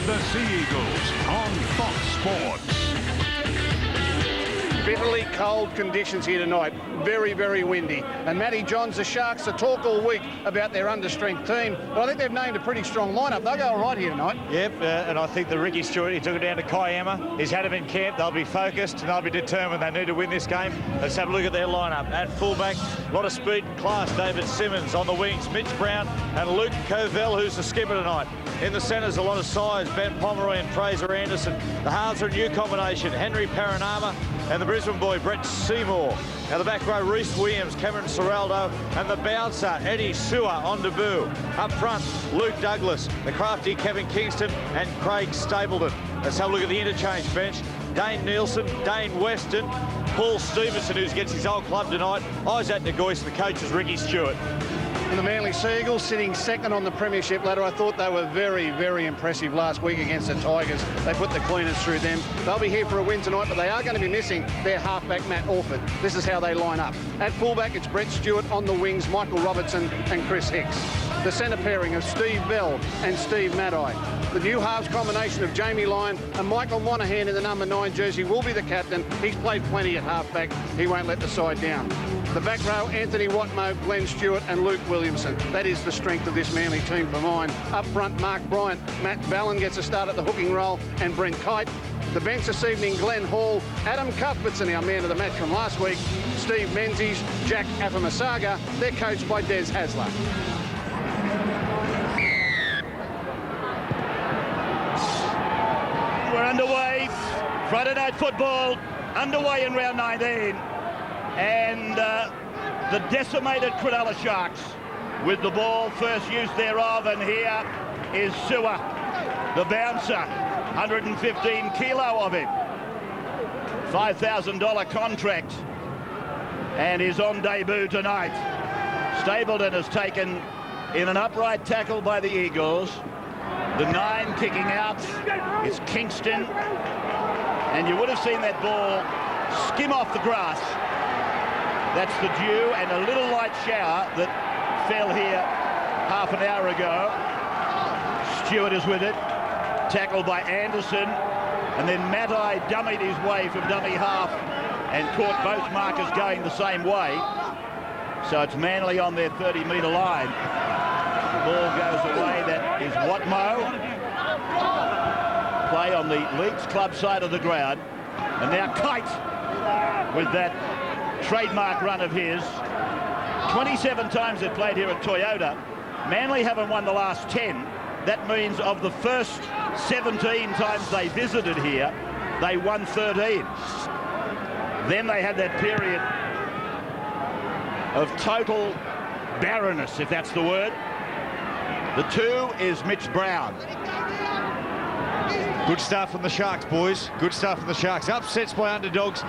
the Sea Eagles on Fox Sports. Bitterly cold conditions here tonight. Very, very windy. And Matty Johns, the Sharks, are talk all week about their understrength team, but I think they've named a pretty strong lineup. They'll go all right here tonight. Yep, and I think the Ricky Stewart, he took it down to Kiama. He's had him in camp. They'll be focused and they'll be determined. They need to win this game. Let's have a look at their lineup. At fullback, a lot of speed and class. David Simmons on the wings, Mitch Brown and Luke Covell, who's the skipper tonight. In the centres, a lot of size, Ben Pomeroy and Fraser Anderson. The halves are a new combination, Henry Paranama and the Brisbane boy, Brett Seymour. Now the back row, Reece Williams, Cameron Serraldo, and the bouncer, Eddie Sewer on debut. Up front, Luke Douglas, the crafty Kevin Kingston, and Craig Stapleton. Let's have a look at the interchange bench. Dane Nielsen, Dane Weston, Paul Stevenson, who gets his old club tonight, Isaac Nagoyce, the coach is Ricky Stewart. And the Manly Sea Eagles sitting second on the premiership ladder. I thought they were very, very impressive last week against the Tigers. They put the cleaners through them. They'll be here for a win tonight, but they are going to be missing their halfback, Matt Orford. This is how they line up. At fullback, it's Brett Stewart. On the wings, Michael Robertson and Chris Hicks. The centre pairing of Steve Bell and Steve Maddai. The new halves combination of Jamie Lyon and Michael Monaghan in the number 9 jersey will be the captain. He's played plenty at halfback. He won't let the side down. The back row, Anthony Watmo, Glenn Stewart and Luke Williamson. That is the strength of this Manly team for mine. Up front, Mark Bryant, Matt Ballin gets a start at the hooking role and Brent Kite. The bench this evening, Glenn Hall, Adam Cuthbertson, our man of the match from last week, Steve Menzies, Jack Afamasaga. They're coached by Des Hasler. We're underway. Friday night football underway in round 19. And the decimated Cronulla Sharks with the ball, first use thereof, and here is Sewer, the bouncer, 115 kilo of him, $5,000 contract, and is on debut tonight. Stapleton is taken in an upright tackle by the Eagles. The 9 kicking out is Kingston, and you would have seen that ball skim off the grass. That's the dew and a little light shower that fell here half an hour ago. Stewart is with it, tackled by Anderson, and then Matai dummied his way from dummy half and caught both markers going the same way. So it's Manly on their 30-metre line. The ball goes away. That is Watmo. Play on the Leeds Club side of the ground. And now Kite with that trademark run of his. 27 times they've played here at Toyota. Manly haven't won the last 10. That means of the first 17 times they visited here, they won 13. Then they had that period of total barrenness, if that's the word. The 2 is Mitch Brown. Good start from the Sharks, boys. Good start from the Sharks. Upsets by underdogs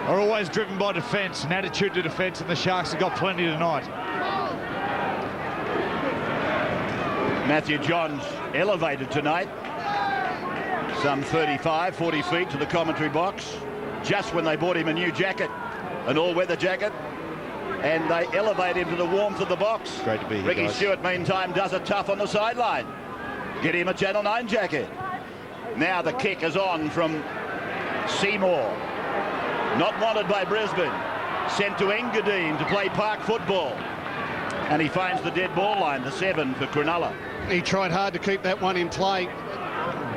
are always driven by defence and attitude to defence, and the Sharks have got plenty tonight. Matthew Johns elevated tonight, some 35, 40 feet to the commentary box, just when they bought him a new jacket, an all-weather jacket, and they elevate him to the warmth of the box. Great to be here, Ricky guys. Stewart, meantime, does it tough on the sideline. Get him a Channel 9 jacket. Now the kick is on from Seymour. Not wanted by Brisbane. Sent to Engadine to play park football. And he finds the dead ball line, the 7 for Cronulla. He tried hard to keep that one in play.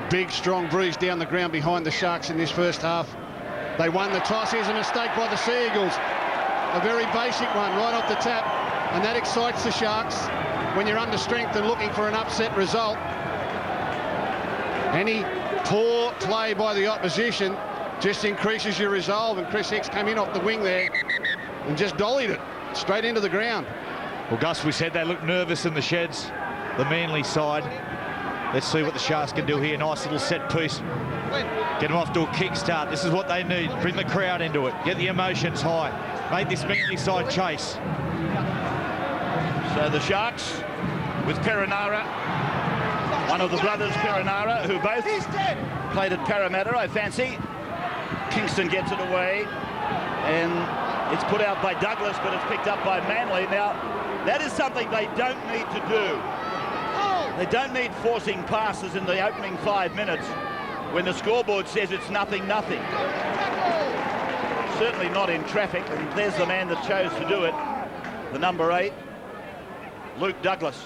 Big, strong breeze down the ground behind the Sharks in this first half. They won the toss. Here's a mistake by the Sea Eagles. A very basic one right off the tap. And that excites the Sharks when you're under strength and looking for an upset result. Any poor play by the opposition just increases your resolve, and Chris Hicks came in off the wing there and just dollied it straight into the ground. Well, Gus, we said they look nervous in the sheds, the Manly side. Let's see what the Sharks can do here. Nice little set piece. Get them off to a kickstart. This is what they need. Bring the crowd into it. Get the emotions high. Make this Manly side chase. So the Sharks with Perenara, one of the brothers Perenara, who both played at Parramatta, I fancy. Kingston gets it away, and it's put out by Douglas, but it's picked up by Manly. Now, that is something they don't need to do. They don't need forcing passes in the opening 5 minutes when the scoreboard says it's 0-0. Certainly not in traffic, and there's the man that chose to do it, the number 8, Luke Douglas.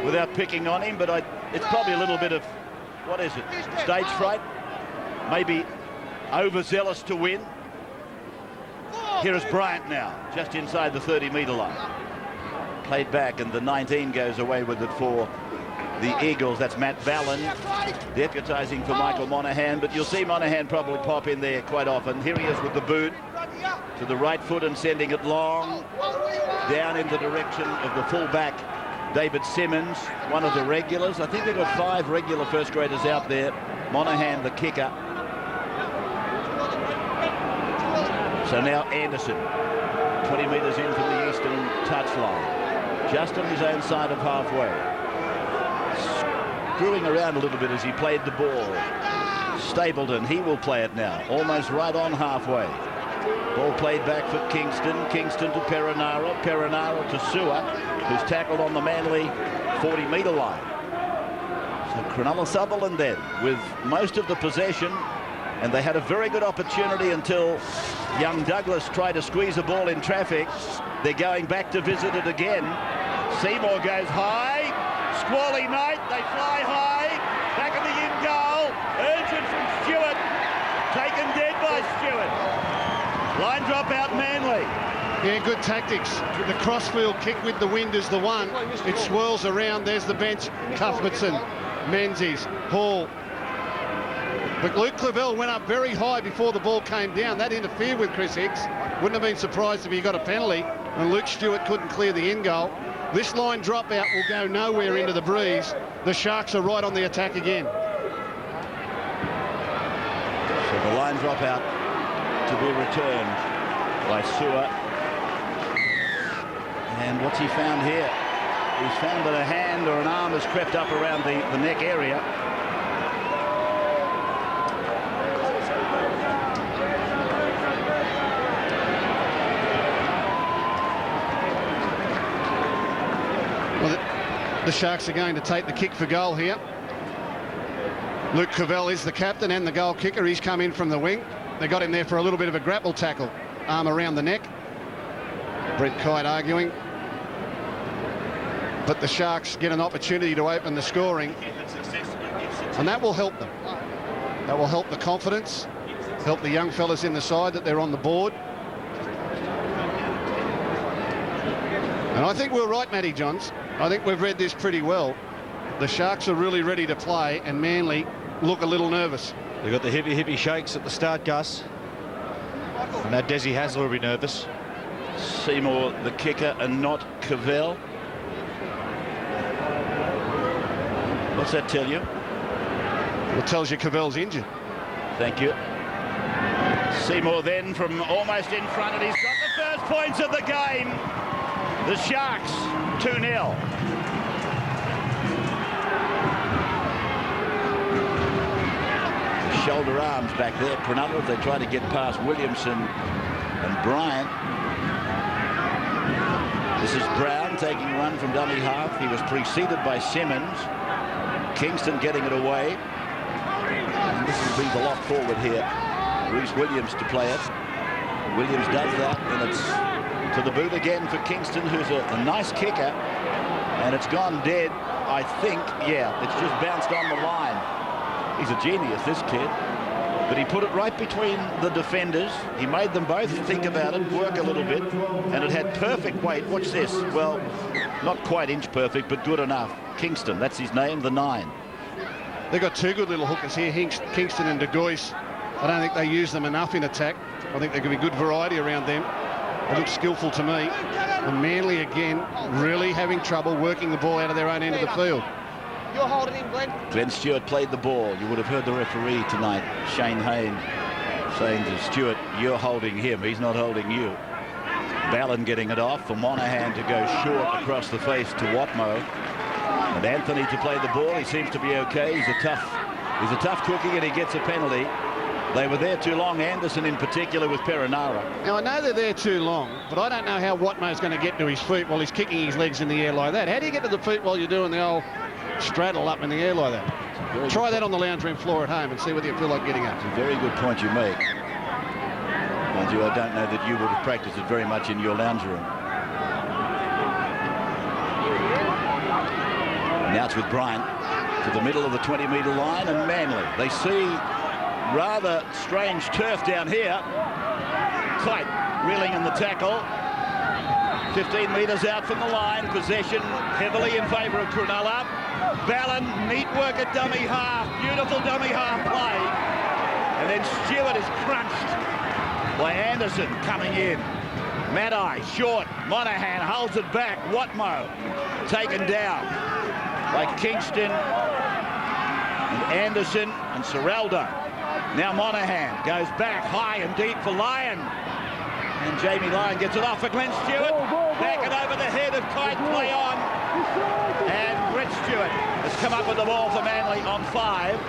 Without picking on him, but it's probably a little bit of, what is it, stage fright? Maybe overzealous to win. Here is Bryant now, just inside the 30-metre line. Played back, and the 19 goes away with it for the Eagles. That's Matt Ballin deputising for Michael Monaghan, but you'll see Monaghan probably pop in there quite often. Here he is with the boot to the right foot and sending it long down in the direction of the full-back David Simmons, one of the regulars. I think they've got 5 regular first graders out there. Monaghan, the kicker. So now Anderson, 20 metres in from the eastern touchline, just on his own side of halfway. Screwing around a little bit as he played the ball. Stapleton, he will play it now, almost right on halfway. Ball played back for Kingston. Kingston to Perinara. Perinara to Sewer, who's tackled on the Manly 40-metre line. So Cronulla Sutherland then with most of the possession, and they had a very good opportunity until young Douglas tried to squeeze a ball in traffic. They're going back to visit it again. Seymour goes high. Squally night. They fly high. Back of the in goal. Urgent from Stewart. Taken dead by Stewart. Line drop out Manly. Yeah, good tactics. The crossfield kick with the wind is the one. It swirls around. There's the bench. Cuthbertson, Menzies, Hall. But Luke Clavell went up very high before the ball came down. That interfered with Chris Hicks. Wouldn't have been surprised if he got a penalty. And Luke Stewart couldn't clear the in goal. This line dropout will go nowhere into the breeze. The Sharks are right on the attack again. So the line dropout to be returned by Sewer. And what's he found here? He's found that a hand or an arm has crept up around the neck area. Well, the Sharks are going to take the kick for goal here. Luke Cavell is the captain and the goal kicker. He's come in from the wing. They got him there for a little bit of a grapple tackle. Arm around the neck. Brett Kite arguing. But the Sharks get an opportunity to open the scoring. And that will help them. That will help the confidence. Help the young fellas in the side that they're on the board. And I think we're right, Matty Johns. I think we've read this pretty well. The Sharks are really ready to play, and Manly look a little nervous. They've got the hippie shakes at the start, Gus. And now Desi Hasler will be nervous. Seymour, the kicker, and not Cavell. What's that tell you? It tells you Cavell's injured. Thank you. Seymour then from almost in front, and he's got the first points of the game. The Sharks 2-0. Shoulder arms back there. Cronulla, they try to get past Williamson and Bryant. This is Brown taking a run from dummy half. He was preceded by Simmons. Kingston getting it away. And this will be the lock forward here. Reece Williams to play it. Williams does that, and it's to the boot again for Kingston, who's a nice kicker. And it's gone dead, I think. Yeah, it's just bounced on the line. He's a genius, this kid. But he put it right between the defenders. He made them both think about it, work a little bit, and it had perfect weight. Watch this. Well, not quite inch perfect, but good enough. Kingston, that's his name, the 9. They've got 2 good little hookers here, Kingston and De Gois. I don't think they use them enough in attack. I think there could be good variety around them. They look skillful to me. And Manly, again, really having trouble working the ball out of their own end of the field. You're holding him, Glenn. Glenn Stewart played the ball. You would have heard the referee tonight, Shane Hayne, saying to Stewart, you're holding him, he's not holding you. Ballin getting it off for Monaghan to go short across the face to Watmo. And Anthony to play the ball. He seems to be okay. He's a tough cookie, and he gets a penalty. They were there too long, Anderson in particular with Perenara. Now, I know they're there too long, but I don't know how Watmo's going to get to his feet while he's kicking his legs in the air like that. How do you get to the feet while you're doing the old straddle up in the air like that? Try that on the lounge room floor at home and see whether you feel like getting up. It's a very good point you make. Mind you, I don't know that you would have practiced it very much in your lounge room. Now it's with Bryant to the middle of the 20-metre line, and Manly. They see rather strange turf down here. Kite reeling in the tackle. 15 metres out from the line. Possession heavily in favour of Cronulla. Ballon, neat work at dummy half. Beautiful dummy half play. And then Stewart is crunched by Anderson coming in. Maddai short. Monahan holds it back. Watmo taken down by Kingston and Anderson and Ciraldo. Now Monahan goes back high and deep for Lyon. And Jamie Lyon gets it off for Glenn Stewart. Back and over the head of Kite, play on. And Brett Stewart has come up with the ball for Manly on 5.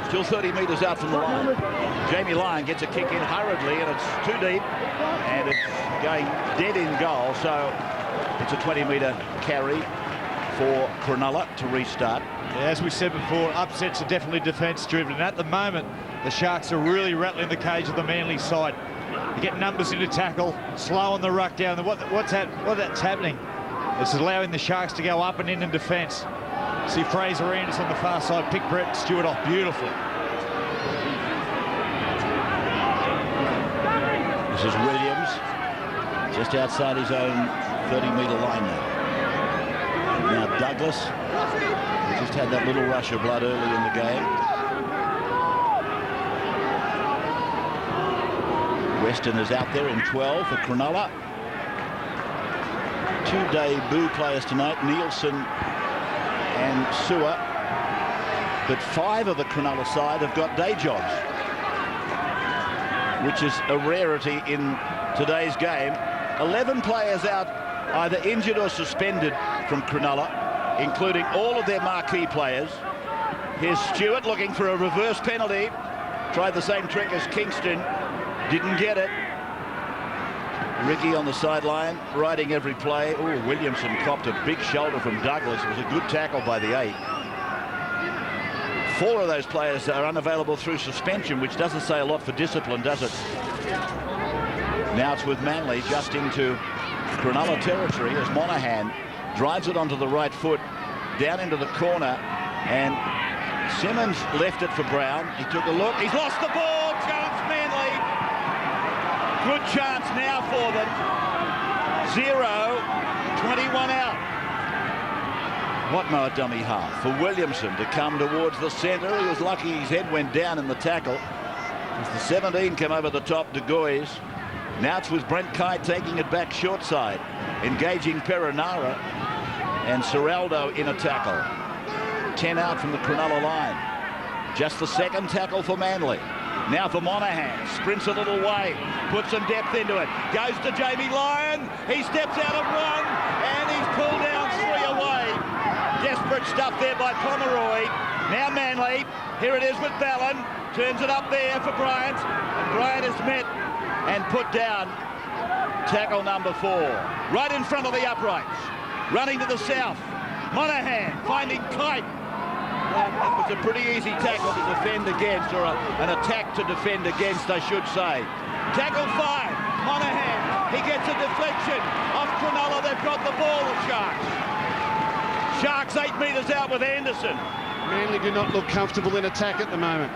Still 30 metres out from the line. Jamie Lyon gets a kick in hurriedly, and it's too deep. And it's going dead in goal, so it's a 20-metre carry for Cronulla to restart. Yeah, as we said before, upsets are definitely defence-driven. And at the moment, the Sharks are really rattling the cage of the Manly side. You get numbers into tackle, slow on the ruck down. What's happening? This is allowing the Sharks to go up and in defence. See Fraser Anderson on the far side, pick Brett Stewart off beautifully. This is Williams, just outside his own 30-metre line now. Now Douglas, he just had that little rush of blood early in the game. Weston is out there in 12 for Cronulla. 2 debut players tonight, Nielsen and Sewer. But 5 of the Cronulla side have got day jobs, which is a rarity in today's game. 11 players out, either injured or suspended from Cronulla, including all of their marquee players. Here's Stewart looking for a reverse penalty. Tried the same trick as Kingston. Didn't get it. Ricky on the sideline, riding every play. Oh, Williamson copped a big shoulder from Douglas. It was a good tackle by the 8. 4 of those players are unavailable through suspension, which doesn't say a lot for discipline, does it? Now it's with Manly just into Cronulla territory as Monahan drives it onto the right foot, down into the corner, and Simmons left it for Brown. He took a look. He's lost the ball. Chance Manly. Good chance now for them. 0-21 out. Watmo a dummy half for Williamson to come towards the centre. He was lucky his head went down in the tackle. As the 17 came over the top, De Gois. Now it's with Brent Kite taking it back short side, engaging Perenara, and Ciraldo in a tackle. 10 out from the Cronulla line. Just the second tackle for Manly. Now for Monahan, sprints a little way, puts some depth into it, goes to Jamie Lyon, he steps out of 1, and he's pulled down 3 away. Desperate stuff there by Pomeroy. Now Manly, here it is with Ballon, turns it up there for Bryant, and Bryant is met and put down. Tackle number 4, right in front of the uprights, running to the south. Monahan finding Kite. That was a pretty easy tackle to defend against, or an attack to defend against, I should say. Tackle 5, Monahan. He gets a deflection off Cronulla. They've got the ball, the Sharks. Sharks 8 metres out with Anderson. Manly do not look comfortable in attack at the moment.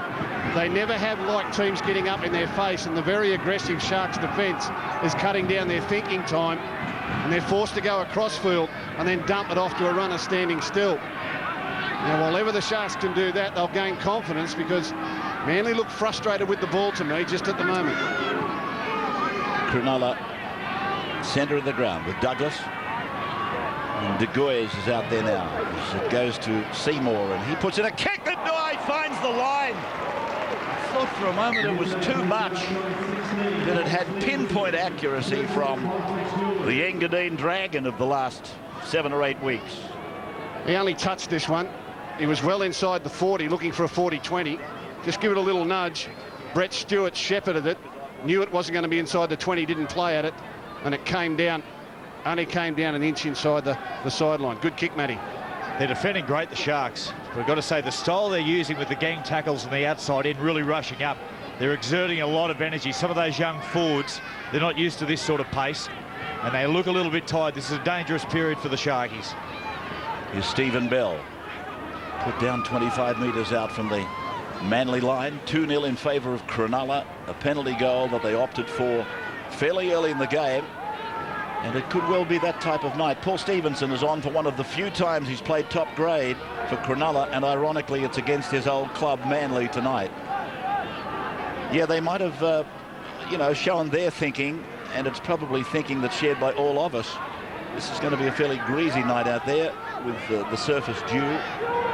They never have liked teams getting up in their face, and the very aggressive Sharks defence is cutting down their thinking time, and they're forced to go across field and then dump it off to a runner standing still. Now, while ever the Sharks can do that, they'll gain confidence, because Manly look frustrated with the ball to me just at the moment. Cronulla, centre of the ground with Douglas. And De Gois is out there now. It goes to Seymour, and he puts in a kick. The Gois finds the line. I thought for a moment it was too much, that it had pinpoint accuracy from the Engadine Dragon of the last 7 or 8 weeks. He only touched this one. He was well inside the 40, looking for a 40-20. just give it a little nudge. Brett Stewart shepherded it, knew it wasn't going to be inside the 20, didn't play at it, and it came down, only came down an inch inside the sideline. Good kick, Matty. They're defending great, the Sharks. But I've got to say, the style they're using with the gang tackles on the outside in, really rushing up, they're exerting a lot of energy. Some of those young forwards, they're not used to this sort of pace, and they look a little bit tired. This is a dangerous period for the Sharkies. Here's Stephen Bell. Put down 25 metres out from the Manly line. 2-0 in favour of Cronulla. A penalty goal that they opted for fairly early in the game. And it could well be that type of night. Paul Stevenson is on for one of the few times he's played top grade for Cronulla, and ironically it's against his old club Manly tonight. Yeah, they might have, shown their thinking, and it's probably thinking that's shared by all of us. This is going to be a fairly greasy night out there with the surface dew,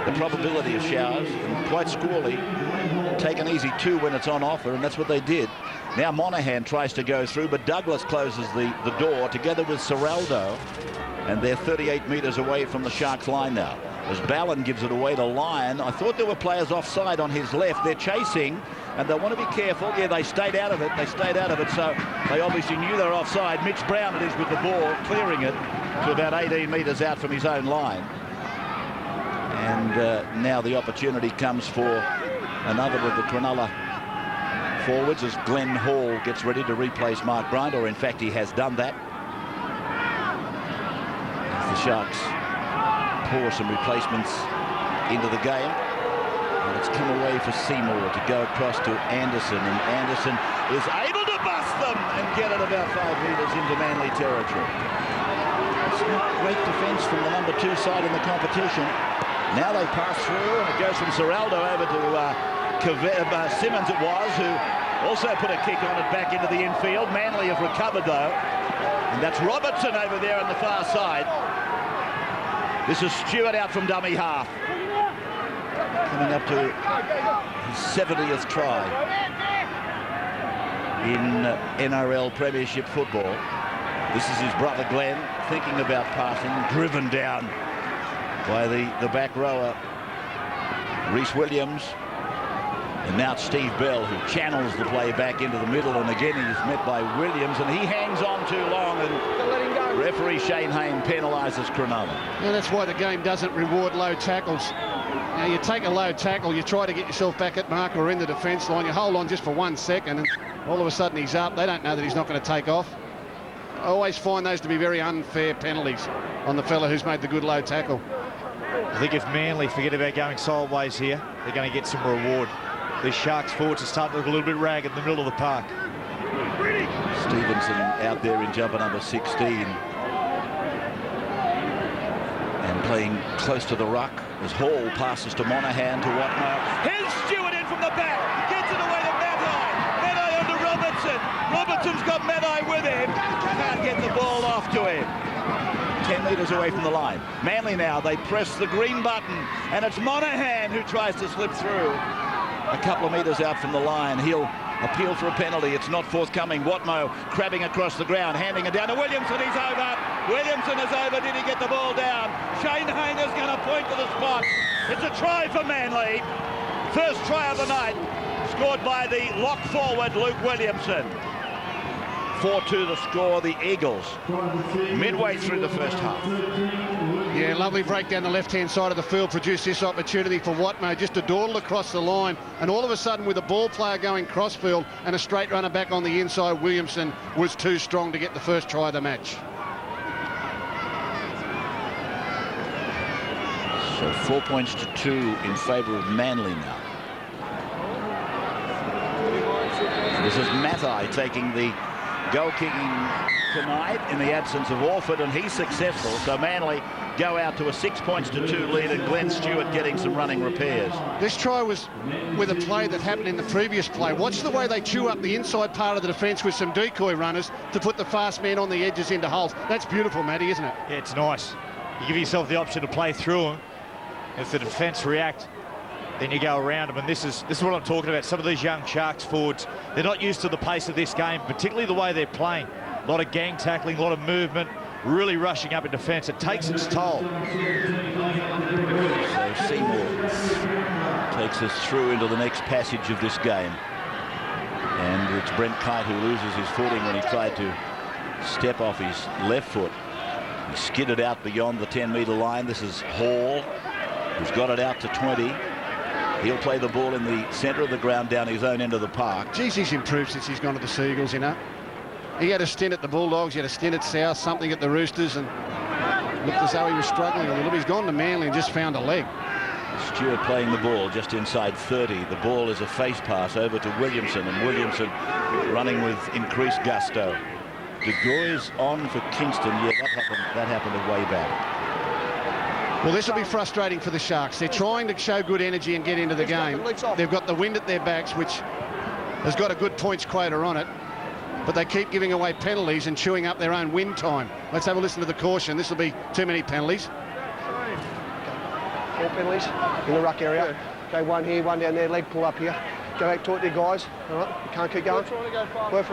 the probability of showers, and quite squally. Take an easy 2 when it's on offer, and that's what they did. Now Monahan tries to go through, but Douglas closes the door together with Serraldo, and they're 38 metres away from the Sharks line now. As Ballin gives it away to Lyon, I thought there were players offside on his left. They're chasing, and they want to be careful. Yeah, they stayed out of it. So they obviously knew they were offside. Mitch Brown it is with the ball, clearing it to about 18 metres out from his own line. And now the opportunity comes for another of the Cronulla forwards as Glenn Hall gets ready to replace Mark Bryant, or in fact he has done that. As the Sharks pour some replacements into the game. And it's come away for Seymour to go across to Anderson, and Anderson is able to bust them and get it about 5 metres into Manly territory. It's not great defence from the number 2 side in the competition. Now they pass through, and it goes from Serraldo over to Simmons it was, who also put a kick on it back into the infield. Manly have recovered though, and that's Robertson over there on the far side. This is Stewart out from dummy half, coming up to his 70th try in NRL Premiership football. This is his brother Glenn thinking about passing, driven down by the back rower Rhys Williams. And now it's Steve Bell who channels the play back into the middle, and again he's met by Williams, and he hangs on too long, and referee Shane Hayne penalises Cronulla. And that's why the game doesn't reward low tackles. Now you take a low tackle, you try to get yourself back at mark or in the defence line, you hold on just for 1 second, and all of a sudden he's up. They don't know that he's not going to take off. I always find those to be very unfair penalties on the fella who's made the good low tackle. I think if Manly forget about going sideways here, they're going to get some reward. These Sharks forwards are starting to look a little bit ragged in the middle of the park. Stevenson out there in jumper number 16 and playing close to the ruck as Hall passes to Monahan to Watmough. Here's Stewart in from the back, gets it away to Matai. Matai onto Robertson. Robertson's got Matai with him. Can't get the ball off to him. 10 metres away from the line. Manly now, they press the green button, and it's Monahan who tries to slip through. A couple of metres out from the line, he'll appeal for a penalty. It's not forthcoming. Watmough crabbing across the ground, handing it down to Williamson. He's over. Williamson is over. Did he get the ball down? Shane Hayne is going to point to the spot. It's a try for Manly. First try of the night, scored by the lock forward Luke Williamson. 4-2 the score, the Eagles, midway through the first half. Yeah, lovely break down the left-hand side of the field, produced this opportunity for Watmough just to dawdle across the line, and all of a sudden with a ball player going crossfield and a straight runner back on the inside, Williamson was too strong to get the first try of the match. So 4 points to 2 in favour of Manly now. This is Matai taking the goal kicking tonight in the absence of Orford, and he's successful. So Manly go out to a 6 points to 2 lead, and Glenn Stewart getting some running repairs. This try was with a play that happened in the previous play. Watch the way they chew up the inside part of the defence with some decoy runners to put the fast man on the edges into holes. That's beautiful, Matty, isn't it? Yeah, it's nice. You give yourself the option to play through them. If the defence react, then you go around them, and this is what I'm talking about. Some of these young Sharks forwards, they're not used to the pace of this game, particularly the way they're playing. A lot of gang tackling, a lot of movement, really rushing up in defence. It takes its toll. So Seymour takes us through into the next passage of this game. And it's Brent Kite who loses his footing when he tried to step off his left foot. He skidded out beyond the 10-metre line. This is Hall, who's got it out to 20. He'll play the ball in the centre of the ground down his own end of the park. Geez, he's improved since he's gone to the Seagulls, you know. He had a stint at the Bulldogs, he had a stint at South, something at the Roosters, and looked as though he was struggling a little bit. He's gone to Manly and just found a leg. Stewart playing the ball just inside 30. The ball is a face pass over to Williamson, and Williamson running with increased gusto. De Goey's on for Kingston. Yeah, that happened way back. Well, this will be frustrating for the Sharks. They're trying to show good energy and get into the game. They've got the wind at their backs, which has got a good points quota on it, but they keep giving away penalties and chewing up their own win time. Let's have a listen to the caution. This will be too many penalties. 4 penalties in the ruck area. Go one here, one down there, leg pull up here. Go back, talk to your guys. All right, you can't keep going. Work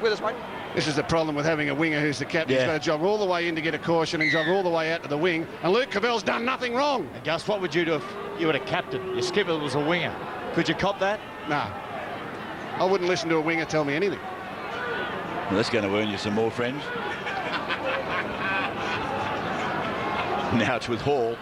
with us, mate. This is the problem with having a winger who's the captain. Yeah. He's got to jog all the way in to get a caution and jog all the way out to the wing. And Luke Cavell's done nothing wrong. And Gus, what would you do if you were a captain? Your skipper was a winger. Could you cop that? No. I wouldn't listen to a winger tell me anything. Well, that's going to earn you some more friends. Now it's with Hall.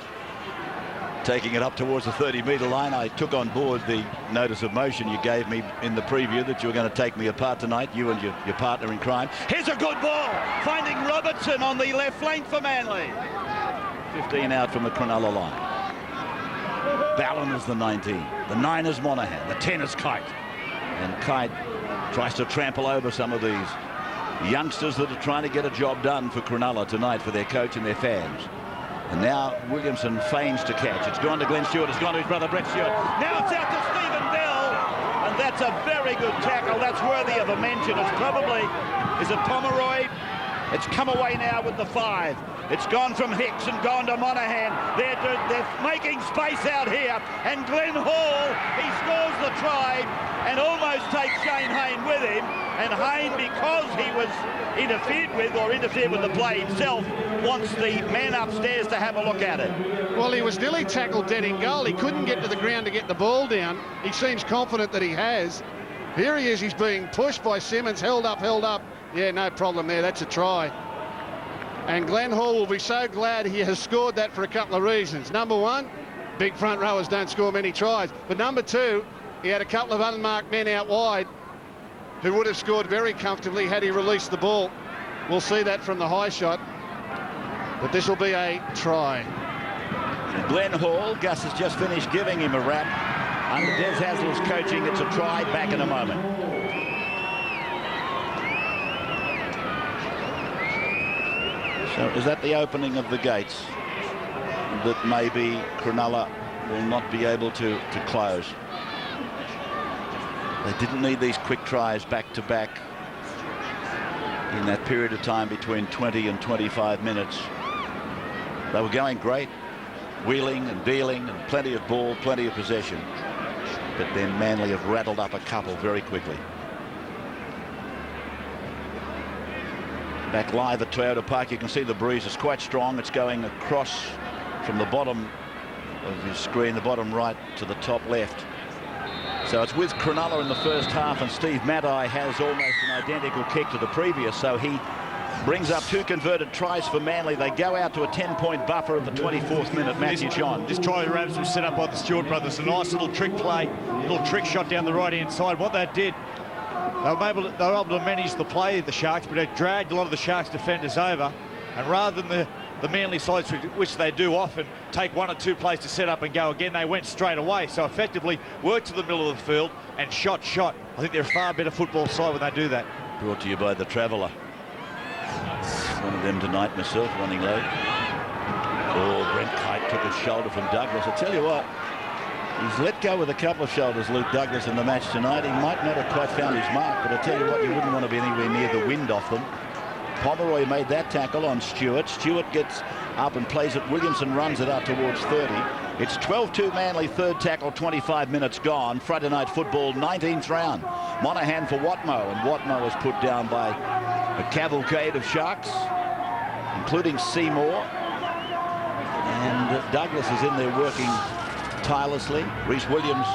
Taking it up towards the 30-metre line. I took on board the notice of motion you gave me in the preview that you were going to take me apart tonight, you and your partner in crime. Here's a good ball, finding Robertson on the left flank for Manly. 15 out from the Cronulla line. Ballon is the 19. The 9 is Monahan. The 10 is Kite. And Kite tries to trample over some of these youngsters that are trying to get a job done for Cronulla tonight for their coach and their fans. And now Williamson feigns to catch. It's gone to Glenn Stewart. It's gone to his brother Brett Stewart. Now it's out to Stephen Bell. And that's a very good tackle. That's worthy of a mention. It's probably, is it Pomeroy? It's come away now with the 5. It's gone from Hicks and gone to Monahan. They're making space out here. And Glenn Hall, he scores the try and almost takes Shane Hayne with him. And Hayne, because he was interfered with the play himself, wants the man upstairs to have a look at it. Well, he was nearly tackled dead in goal. He couldn't get to the ground to get the ball down. He seems confident that he has. Here he is. He's being pushed by Simmons. Held up. Yeah, no problem there. That's a try. And Glenn Hall will be so glad he has scored that for a couple of reasons. Number one, big front rowers don't score many tries. But number two, he had a couple of unmarked men out wide who would have scored very comfortably had he released the ball. We'll see that from the high shot. But this will be a try. Glenn Hall, Gus has just finished giving him a rap. Under Des Hasler's coaching, it's a try. Back in a moment. So is that the opening of the gates that maybe Cronulla will not be able to close? They didn't need these quick tries back to back in that period of time between 20 and 25 minutes. They were going great, wheeling and dealing and plenty of ball, plenty of possession. But then Manly have rattled up a couple very quickly. Back live at Toyota Park, you can see the breeze is quite strong. It's going across from the bottom of your screen, the bottom right to the top left. So it's with Cronulla in the first half, and Steve Maddai has almost an identical kick to the previous, so he brings up 2 converted tries for Manly. They go out to a 10-point buffer at the 24th minute. Matthew John. This try Rabs was set up by the Stewart brothers. A nice little trick play, little trick shot down the right-hand side. What that did, they were able to manage the play, the Sharks, but it dragged a lot of the Sharks defenders over. And rather than the Manly sides, which they do often, take 1 or 2 plays to set up and go again, they went straight away. So effectively worked to the middle of the field and shot. I think they're a far better football side when they do that. Brought to you by the Traveller. One of them tonight myself, running low. Oh, Brent Kite took a shoulder from Douglas. I tell you what, he's let go with a couple of shoulders, Luke Douglas, in the match tonight. He might not have quite found his mark, but I tell you what, you wouldn't want to be anywhere near the wind off them. Pomeroy made that tackle on Stewart. Stewart gets up and plays it. Williamson runs it out towards 30. It's 12-2 Manly, third tackle, 25 minutes gone. Friday night football, 19th round. Monahan for Watmough, and Watmough is put down by a cavalcade of Sharks, including Seymour. And Douglas is in there working tirelessly. Rhys Williams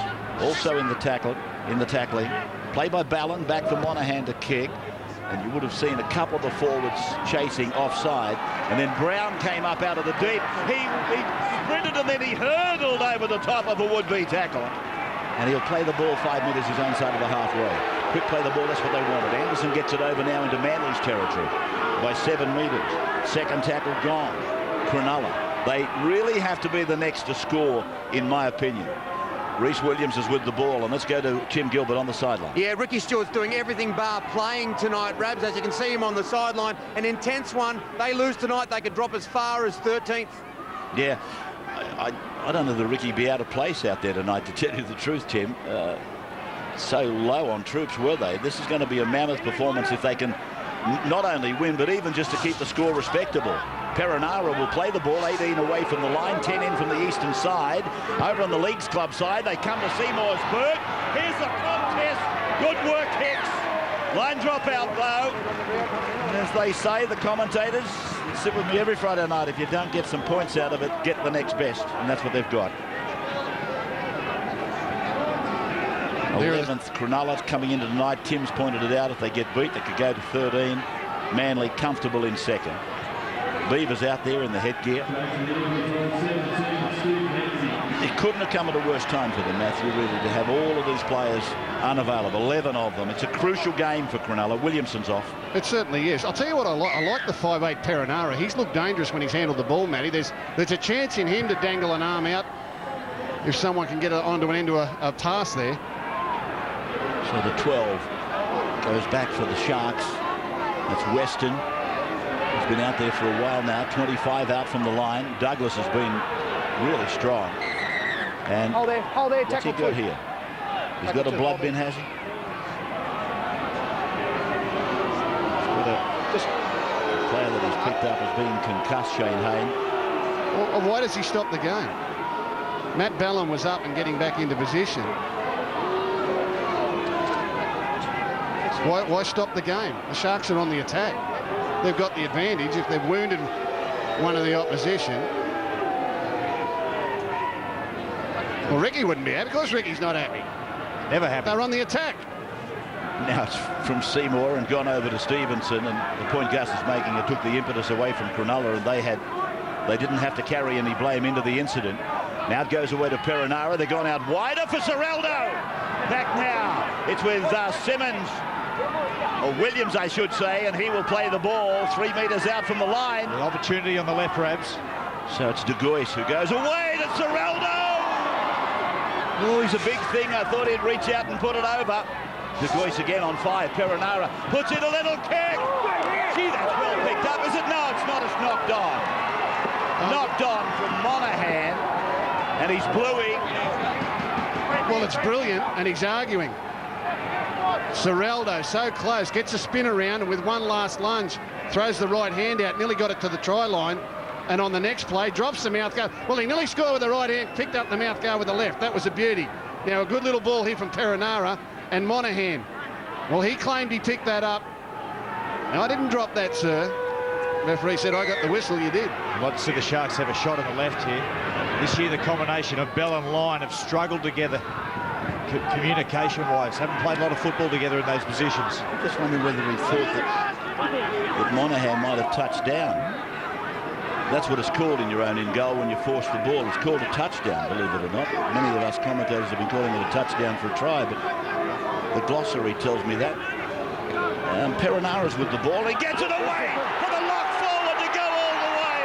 also in the tackling. Play by Ballon, back for Monahan to kick. And you would have seen a couple of the forwards chasing offside. And then Brown came up out of the deep. He sprinted and then he hurdled over the top of a would-be tackler. And he'll play the ball 5 metres his own side of the halfway. Quick play the ball, that's what they wanted. Anderson gets it over now into Manly's territory by 7 metres. Second tackle gone. Cronulla. They really have to be the next to score, in my opinion. Rhys Williams is with the ball, and let's go to Tim Gilbert on the sideline. Yeah, Ricky Stewart's doing everything bar playing tonight, Rabs. As you can see him on the sideline, an intense one. They lose tonight, they could drop as far as 13th. Yeah, I don't know that Ricky be out of place out there tonight, to tell you the truth, Tim. So low on troops, were they? This is going to be a mammoth performance if they can not only win, but even just to keep the score respectable. Perenara will play the ball, 18 away from the line, 10 in from the eastern side. Over on the Leagues Club side, they come to Seymour's Berg. Here's the contest. Good work, Hicks. Line drop out, though. And as they say, the commentators, sit with me every Friday night. If you don't get some points out of it, get the next best. And that's what they've got. 11th, Cronulla coming into tonight. Tim's pointed it out. If they get beat, they could go to 13. Manly comfortable in second. Beavers out there in the headgear. It couldn't have come at a worse time for them, Matthew, really, to have all of these players unavailable, 11 of them. It's a crucial game for Cronulla. Williamson's off. It certainly is. I'll tell you what I like the 5'8" Perenara. He's looked dangerous when he's handled the ball, Matty. There's a chance in him to dangle an arm out if someone can get onto an end of a pass there. So the 12 goes back for the Sharks. That's Weston. He's been out there for a while now. 25 out from the line. Douglas has been really strong. And Hold there, what's he got here? He's got a blood bin, has he? He's got a player that he's picked up as being concussed, Shane Hayne. Well, why does he stop the game? Matt Ballon was up and getting back into position. Why stop the game? The Sharks are on the attack. They've got the advantage if they've wounded one of the opposition. Well, Ricky wouldn't be happy. Of course Ricky's not happy. Never happy. They're on the attack. Now it's from Seymour and gone over to Stevenson, and the point Gus is making, it took the impetus away from Cronulla, and they didn't have to carry any blame into the incident. Now it goes away to Perenara. They've gone out wider for Ciraldo. Back now. It's with Simmons. Or Williams, I should say, and he will play the ball 3 metres out from the line. The opportunity on the left, Rabs. So it's De Gois who goes away to Ciraldo. Oh, he's a big thing. I thought he'd reach out and put it over. De Gois again on 5. Perenara puts in a little kick. Gee, that's well picked up, is it? No, it's not. It's knocked on. Knocked on from Monahan, and he's bluey. Well, it's brilliant, and he's arguing. Ciraldo so close, gets a spin around, and with one last lunge, throws the right hand out, nearly got it to the try line, and on the next play, drops the mouth guard. Well, he nearly scored with the right hand, picked up the mouth guard with the left. That was a beauty. Now, a good little ball here from Perenara, and Monahan. Well, he claimed he picked that up. Now, I didn't drop that, sir. Referee said, I got the whistle, you did. I'd like to see the Sharks have a shot on the left here. This year, the combination of Bell and Lyon have struggled together communication-wise. Haven't played a lot of football together in those positions. I'm just wondering whether he thought that Monahan might have touched down. That's what it's called in your own in goal when you force the ball. It's called a touchdown, believe it or not. Many of us commentators have been calling it a touchdown for a try, but the glossary tells me that. Perenara's with the ball. He gets it away for the lock forward to go all the way.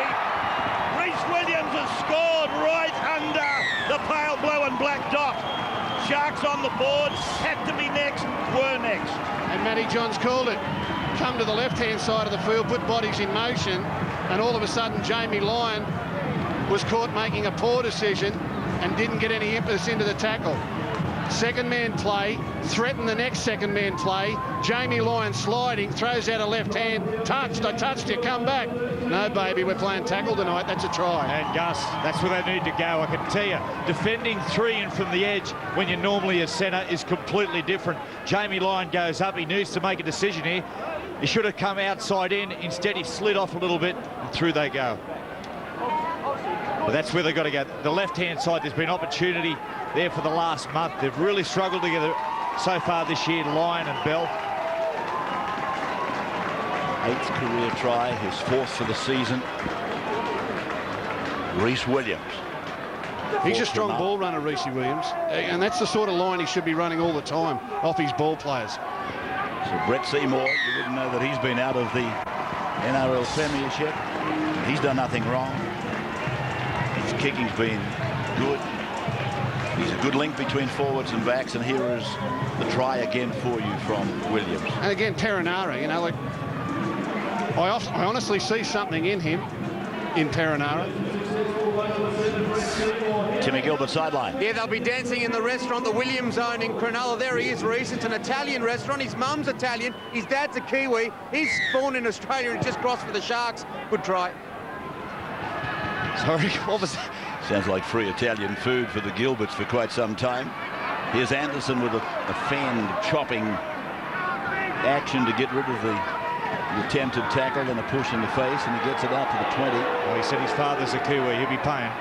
Rhys Williams has scored right under the pale blue and black dot. Sharks on the board, had to be next, were next. And Matty Johns called it. Come to the left-hand side of the field, put bodies in motion, and all of a sudden Jamie Lyon was caught making a poor decision and didn't get any impetus into the tackle. Second man play, threatened the next second man play. Jamie Lyon sliding, throws out a left hand. Touched, I touched you, come back. No, baby, we're playing tackle tonight. That's a try. And Gus, that's where they need to go. I can tell you, defending 3 in from the edge when you're normally a centre is completely different. Jamie Lyon goes up. He needs to make a decision here. He should have come outside in. Instead, he slid off a little bit, and through they go. But that's where they've got to go. The left-hand side, there's been opportunity there for the last month. They've really struggled together so far this year, Lyon and Bell. 8th career try, his 4th for the season. Reece Williams. He's a strong ball runner, Reece Williams, and that's the sort of line he should be running all the time off his ball players. So Brett Seymour, you wouldn't know that he's been out of the NRL Premiership. He's done nothing wrong. His kicking's been good. He's a good link between forwards and backs, and here is the try again for you from Williams. And again, Perenara, you know, like I honestly see something in him, in Perenara. Timmy Gilbert sideline. Yeah, they'll be dancing in the restaurant, the Williams zone in Cronulla. There he is, Reece. It's an Italian restaurant. His mum's Italian. His dad's a Kiwi. He's born in Australia and just crossed for the Sharks. Good try. Sorry, what was that? Sounds like free Italian food for the Gilberts for quite some time. Here's Anderson with a fanned, chopping action to get rid of the attempted tackle and a push in the face, and he gets it out to the 20. Well, he said his father's a Kiwi. He'll be paying.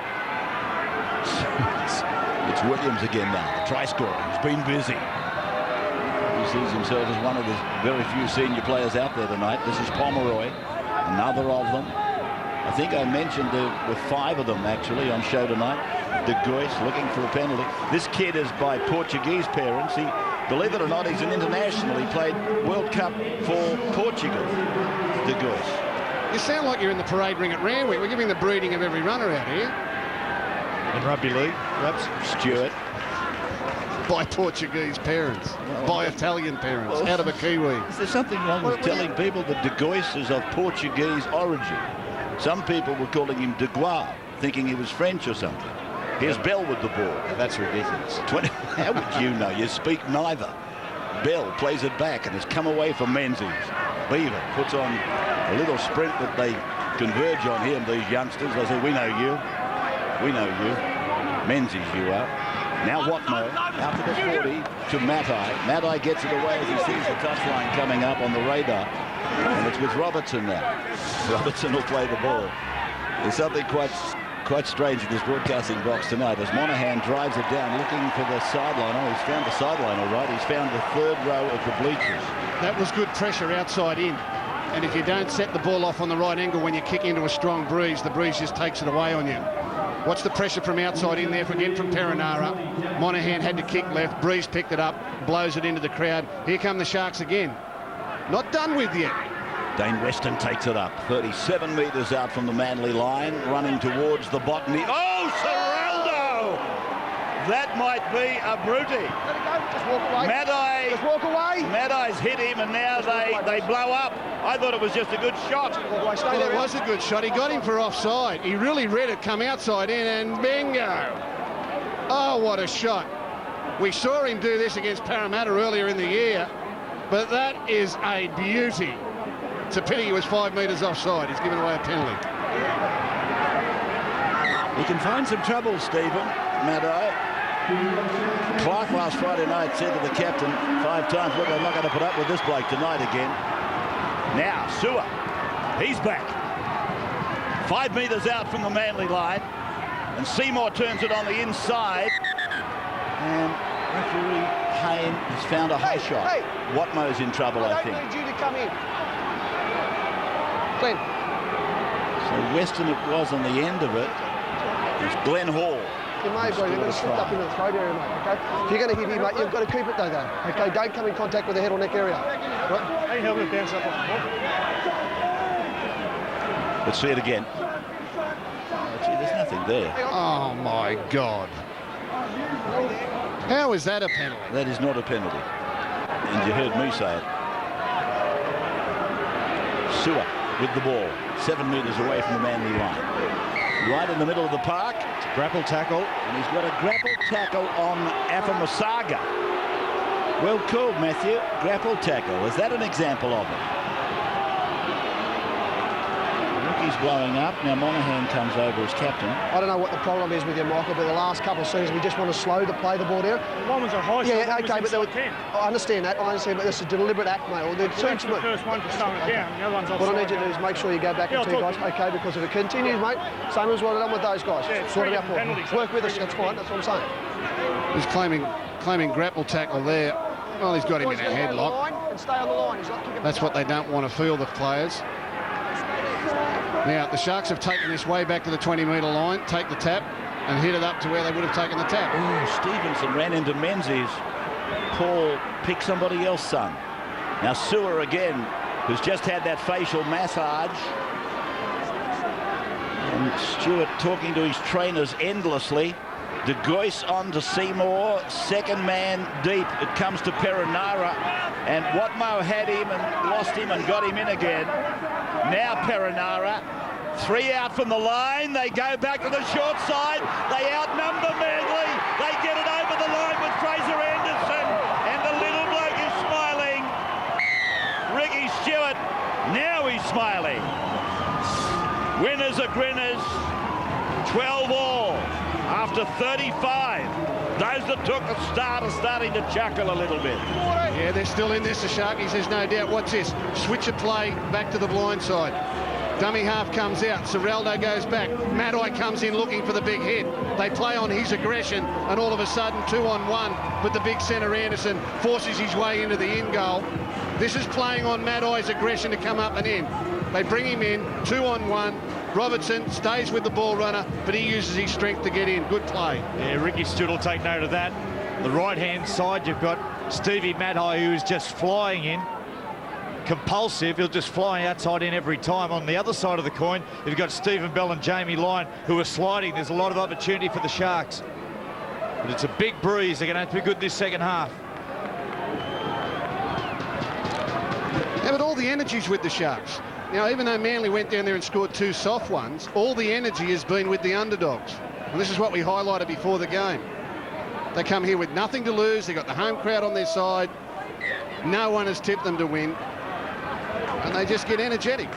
It's Williams again now, the try scorer. He's been busy. He sees himself as one of the very few senior players out there tonight. This is Pomeroy, another of them. I think I mentioned there were 5 of them actually on show tonight. De Gois looking for a penalty. This kid is by Portuguese parents. He, believe it or not, he's an international. He played World Cup for Portugal. De Gois. You sound like you're in the parade ring at Randwick. We're giving the breeding of every runner out here. In rugby league, perhaps. Stewart. By Portuguese parents, by Italian parents, out of a Kiwi. Is there something wrong with telling people that De Gois is of Portuguese origin? Some people were calling him De Gois, thinking he was French or something. Here's Bell with the ball. That's ridiculous. How would you know? You speak neither. Bell plays it back and has come away from Menzies. Beaver puts on a little sprint that they converge on him, these youngsters. They say, we know you. We know you. Menzies, you are. Now Watmo out to the 40 to Matai. Matai gets it away as he sees the touchline coming up on the radar. And it's with Robertson now. Robertson will play the ball. There's something quite strange in this broadcasting box tonight as Monahan drives it down looking for the sideline. Oh, he's found the sideline all right. He's found the 3rd row of the bleachers. That was good pressure outside in. And if you don't set the ball off on the right angle when you kick into a strong breeze, the breeze just takes it away on you. Watch the pressure from outside in there again from Perenara. Monahan had to kick left. Breeze picked it up, blows it into the crowd. Here come the Sharks again. Not done with yet. Dane Weston takes it up. 37 metres out from the Manly line, running towards the botany. Oh, Ciraldo! That might be a brutie. Let it go. Just walk away. Matai. Just walk away. Matai's hit him, and now they blow up. I thought it was just a good shot. Walk away. Stay Well, there. it was a good shot. He got him for offside. He really read it come outside in, and bingo. Oh, what a shot. We saw him do this against Parramatta earlier in the year, but that is a beauty. It's a pity he was 5 metres offside. He's given away a penalty. He can find some trouble, Stephen. Matai. Clark last Friday night said to the captain 5 times, look, I'm not going to put up with this bloke tonight again. Now, Sewer. He's back. 5 metres out from the Manly line. And Seymour turns it on the inside. And referee Hayne has found a high shot. Hey. Watmo's in trouble, I think. I don't need you to come in. Glenn. So Weston it was on the end of it. It's Glenn Hall. You may have got him. You've got to slip up into the throat area, mate, okay? If you're going to hit him, mate, you've got to keep it, though. Okay, don't come in contact with the head or neck area. Right? Hey, help him bounce up on the ball. Let's see it again. Oh, gee, there's nothing there. Oh, my God. How is that a penalty? That is not a penalty. And you heard me say it. Sewer with the ball. 7 metres away from the Manly line. Right in the middle of the park. It's a grapple tackle. And he's got a grapple tackle on Afamasaga. Well called, Matthew. Grapple tackle. Is that an example of it? Rookies is blowing up. Now Monaghan comes over as captain. I don't know what the problem is with you, Michael, but the last couple of seasons we just want to slow the play the ball down. One was a high shot, Yeah, one okay, was but inside 10. I understand that. I understand, but it's a deliberate act, mate. Or Well, that's the first one for slowing it down. The other one's offside. what I need you to do is make sure you go back Yeah, and two I'll guys, talk to okay? Because if it continues, mate, same as what I've done with those guys. Yeah, Sort it three out for penalties. them. Work with us, that's fine. That's what I'm saying. He's claiming grapple tackle there. Well, he's got him in a Boys, go headlock. line and stay on the line. He's not kicking That's what they don't want to feel, the players. Now, the Sharks have taken this way back to the 20-metre line, take the tap, and hit it up to where they would have taken the tap. Oh, Stevenson ran into Menzies. Paul picked somebody else, son. Now Sewer again, who's just had that facial massage. And Stewart talking to his trainers endlessly. De Gois on to Seymour, second man deep. It comes to Perinara, and Watmough had him and lost him and got him in again. Now Perinara, 3 out from the line. They go back to the short side. They outnumber Manly. They get it over the line with Fraser Anderson, and the little bloke is smiling. Ricky Stewart, now he's smiling. Winners are grinners. 12 all. After 35, those that took the start are starting to chuckle a little bit. Yeah, they're still in this, the Sharkies, there's no doubt. What's this? Switch of play back to the blind side. Dummy half comes out, Serraldo goes back, Maddai comes in looking for the big hit. They play on his aggression, and all of a sudden 2-on-1, but the big centre Anderson forces his way into the in goal. This is playing on Maddai's aggression to come up and in. They bring him in, 2-on-1. Robertson stays with the ball runner, but he uses his strength to get in. Good play. Yeah, Ricky Stewart will take note of that. The right-hand side, you've got Stevie Maddai, who is just flying in. Compulsive, he'll just fly outside in every time. On the other side of the coin, you've got Stephen Bell and Jamie Lyon, who are sliding. There's a lot of opportunity for the Sharks. But it's a big breeze. They're going to have to be good this second half. Yeah, but all the energy's with the Sharks. Now, even though Manly went down there and scored 2 soft ones, all the energy has been with the underdogs. And this is what we highlighted before the game. They come here with nothing to lose. They've got the home crowd on their side. No one has tipped them to win. And they just get energetic.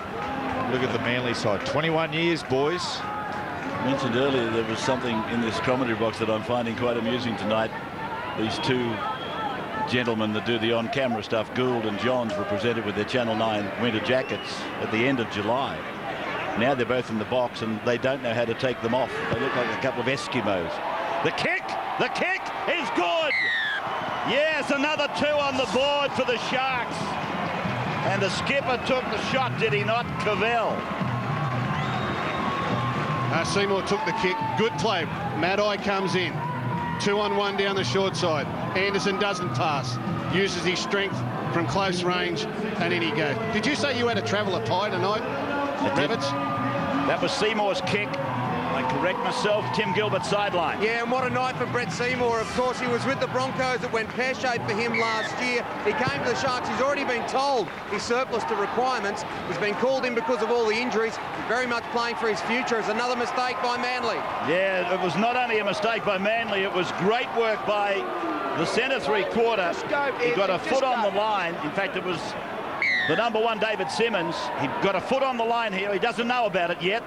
Look at the Manly side. 21 years, boys. I mentioned earlier there was something in this commentary box that I'm finding quite amusing tonight. These two gentlemen that do the on-camera stuff, Gould and Johns, were presented with their Channel 9 winter jackets at the end of July. Now they're both in the box and they don't know how to take them off. They look like a couple of Eskimos. The kick is good. Yes, another 2 on the board for the Sharks. And the skipper took the shot, did he not? Cavell. Seymour took the kick. Good play. Maddai comes in. 2-on-1 down the short side. Anderson doesn't pass. Uses his strength from close range, and in he goes. Did you say you had a traveller pie tonight, Rabbits? That was Seymour's kick. I correct myself. Tim Gilbert sideline. Yeah, and what a night for Brett Seymour. Of course, he was with the Broncos. It went pear-shaped for him last year. He came to the Sharks. He's already been told he's surplus to requirements. He's been called in because of all the injuries. He's very much playing for his future. It's another mistake by Manly. Yeah, it was not only a mistake by Manly, it was great work by the centre three-quarter. He got a foot on the line. In fact, it was the number 1, David Simmons. He got a foot on the line here. He doesn't know about it yet.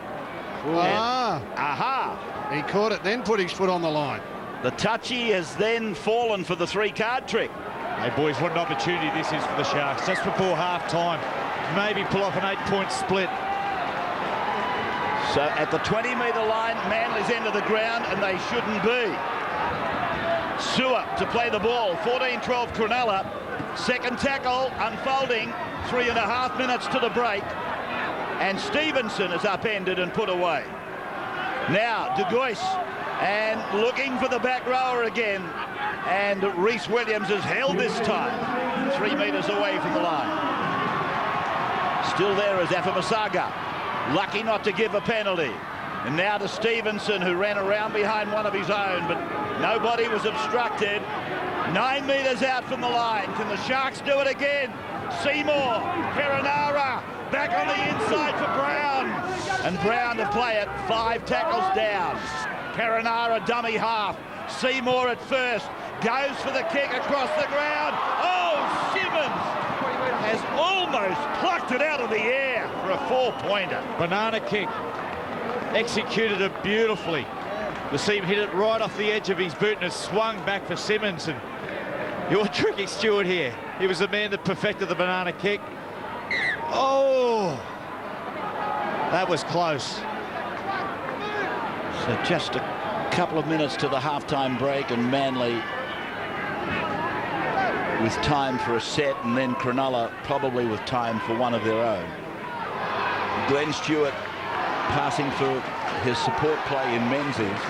Aha! He caught it, then put his foot on the line. The touchy has then fallen for the 3-card trick. Hey, boys, what an opportunity this is for the Sharks. Just before half-time, maybe pull off an 8-point split. So at the 20-metre line, Manly's end of the ground, and they shouldn't be. Sewer to play the ball, 14-12 Cronulla. Second tackle unfolding, 3.5 minutes to the break. And Stevenson is upended and put away. Now De Gois, and looking for the back rower again. And Rhys Williams has held this time, 3 metres away from the line. Still there is Afamasaga, lucky not to give a penalty. And now to Stevenson, who ran around behind one of his own, but nobody was obstructed. 9 metres out from the line. Can the Sharks do it again? Seymour, Perinara, back on the inside for Brown. And Brown to play it, 5 tackles down. Perinara dummy half. Seymour at first, goes for the kick across the ground. Oh, Simmons! has almost plucked it out of the air for a 4-pointer. Banana kick. Executed it beautifully. The seam hit it right off the edge of his boot and it swung back for Simmons. And your Tricky Stewart here. He was the man that perfected the banana kick. Oh, that was close. So just a couple of minutes to the halftime break, and Manly with time for a set, and then Cronulla probably with time for one of their own. Glenn Stewart passing for his support play in Menzies,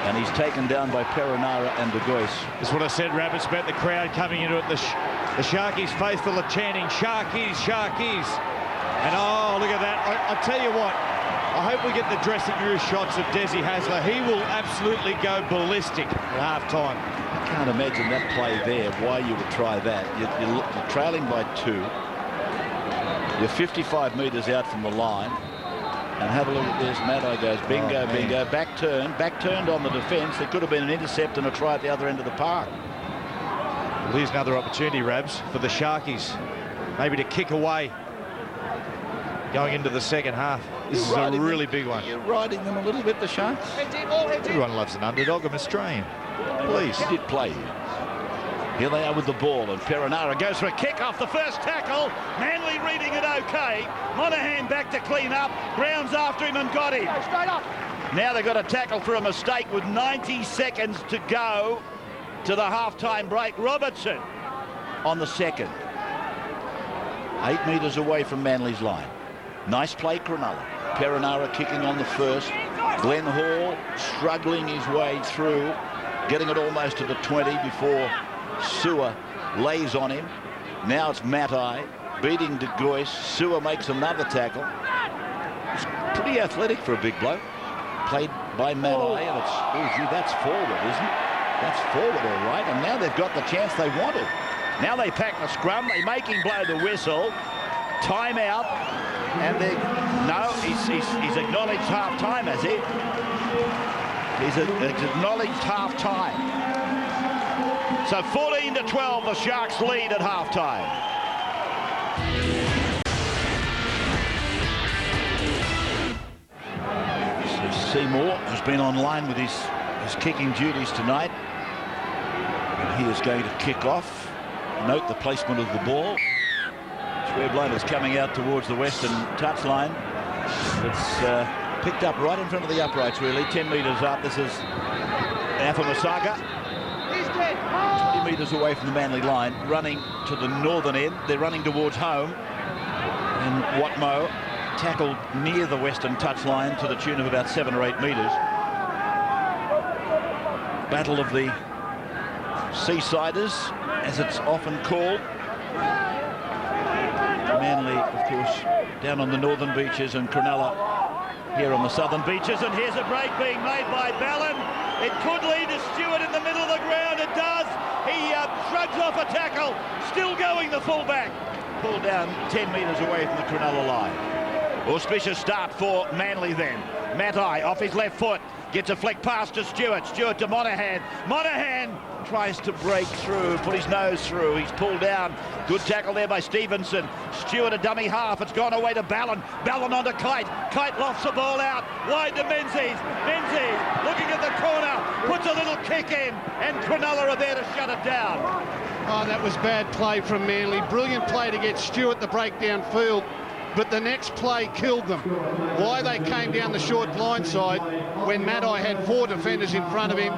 and he's taken down by Perenara and De Gois. That's what I said, Rabbits, about the crowd coming into it. The Sharkies faithful are chanting, Sharkies, Sharkies. And oh, look at that. I tell you what, I hope we get the dressing room shots of Desi Hasler. He will absolutely go ballistic at half-time. I can't imagine that play there, why you would try that. You're trailing by 2. You're 55 metres out from the line. And have a look at this. Matai goes bingo, bingo, back turned on the defence. There could have been an intercept and a try at the other end of the park. Well, here's another opportunity, Rabs, for the Sharkies. Maybe to kick away going into the second half. This is a really big one. You're riding them a little bit, the Sharks. Everyone loves an underdog. I'm Australian. Please. He did play here. Here they are with the ball, and Perenara goes for a kick off the first tackle. Manly reading it okay. Monahan back to clean up. Grounds after him and got him. Straight up. Now they've got a tackle for a mistake with 90 seconds to go to the halftime break. Robertson on the second. 8 metres away from Manly's line. Nice play, Cronulla. Perenara kicking on the first. Glenn Hall struggling his way through, getting it almost to the 20 before Sewer lays on him. Now it's Matai beating De Gois. Sewer makes another tackle. He's pretty athletic for a big bloke. Played by Matai, and it's, oh gee, that's forward, isn't it? That's forward, all right. And now they've got the chance they wanted. Now they pack the scrum. They make him blow the whistle. Timeout. And they he's acknowledged half time, has he? He's acknowledged half time. So 14-12, the Sharks lead at halftime. So Seymour has been online with his kicking duties tonight. And he is going to kick off. Note the placement of the ball. Square is coming out towards the western touchline. It's picked up right in front of the uprights, really. 10 metres up. This is Afamasaga. 20 metres away from the Manly line, running to the northern end. They're running towards home. And Watmo tackled near the western touchline to the tune of about 7 or 8 metres. Battle of the Seasiders, as it's often called. Manly, of course, down on the northern beaches, and Cronulla here on the southern beaches. And here's a break being made by Ballin. It could lead to Stewart in the middle of the ground. It does. He shrugs off a tackle. Still going, the fullback. Pulled down 10 metres away from the Cronulla line. Auspicious start for Manly then. Matai off his left foot. Gets a flick pass to Stewart. Stewart to Monahan. Monahan tries to break through, put his nose through. He's pulled down. Good tackle there by Stevenson. Stewart a dummy half. It's gone away to Ballin. Ballin onto Kite. Kite lofts the ball out. Wide to Menzies. Menzies looking at the corner. Puts a little kick in. And Cronulla are there to shut it down. Oh, that was bad play from Manly. Brilliant play to get Stewart the break downfield. But the next play killed them. Why they came down the short blind side when Matai had 4 defenders in front of him,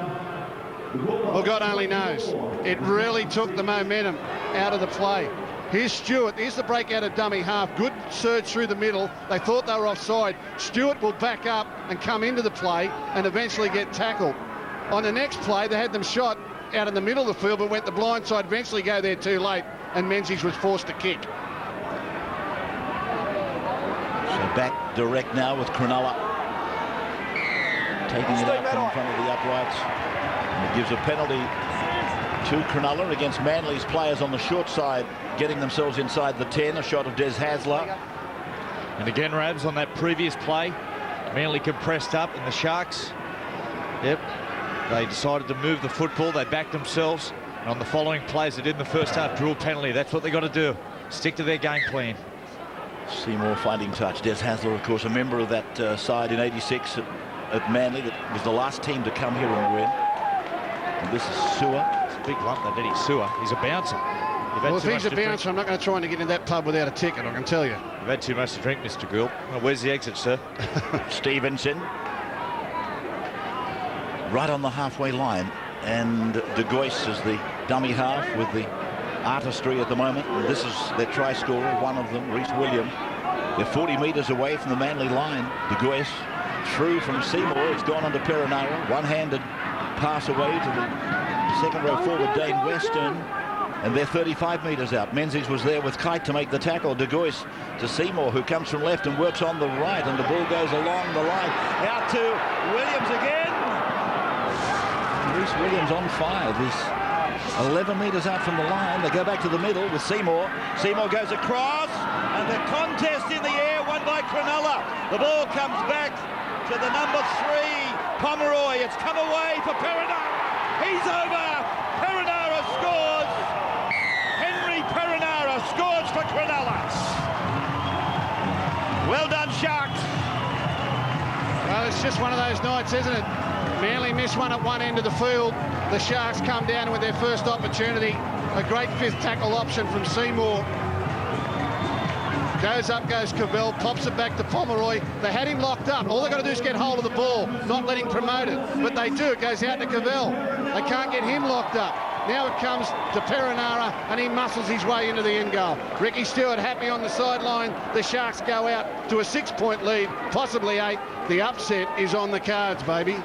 well, God only knows. It really took the momentum out of the play. Here's Stewart. Here's the break out of dummy half. Good surge through the middle. They thought they were offside. Stewart will back up and come into the play and eventually get tackled. On the next play, they had them shot out in the middle of the field, but went the blind side, eventually go there too late, and Menzies was forced to kick. So back direct now with Cronulla. Taking it out from in front of the uprights. And it gives a penalty to Cronulla against Manly's players on the short side, getting themselves inside the 10. A shot of Des Hasler. And again, Rabs, on that previous play, Manly compressed up, and the Sharks, yep, they decided to move the football. They backed themselves. And on the following plays, they did in the first half, drew a penalty. That's what they got to do. stick to their game plan. Seymour finding touch. Des Hasler, of course, a member of that side in '86 at Manly. That was the last team to come here and win. And this is Sewer. It's a big lump, that Eddie Sewer. He's a bouncer. Well, if he's a bouncer, I'm not going to try to get in that pub without a ticket, I can tell you. You've had too much to drink, Mr. Gould. Well, where's the exit, sir? Stevenson. Right on the halfway line. And De Gois is the dummy half with the artistry at the moment. And this is their try scorer, one of them, Rhys Williams. They're 40 metres away from the Manly line. De Gois through from Seymour. It's gone under Perinara. One-handed pass away to the second row forward, Dane Weston. And they're 35 metres out. Menzies was there with Kite to make the tackle. De Gois to Seymour, who comes from left and works on the right. And the ball goes along the line. Out to Williams again. Rhys Williams on 5. He's 11 metres out from the line. They go back to the middle with Seymour. Seymour goes across. And the contest in the air won by Cronulla. The ball comes back to the number 3, Pomeroy. It's come away for Perinara. He's over. Perinara scores. Henry Perinara scores for Cronulla. Well done, Sharks. Well, it's just one of those nights, isn't it? Manly miss one at one end of the field. The Sharks come down with their first opportunity. A great fifth tackle option from Seymour. Goes up, goes Cavell, pops it back to Pomeroy. They had him locked up. All they've got to do is get hold of the ball, not let him promote it. But they do. It goes out to Cavell. They can't get him locked up. Now it comes to Perinara, and he muscles his way into the end goal. Ricky Stewart happy on the sideline. The Sharks go out to a 6-point lead, possibly 8. The upset is on the cards, baby.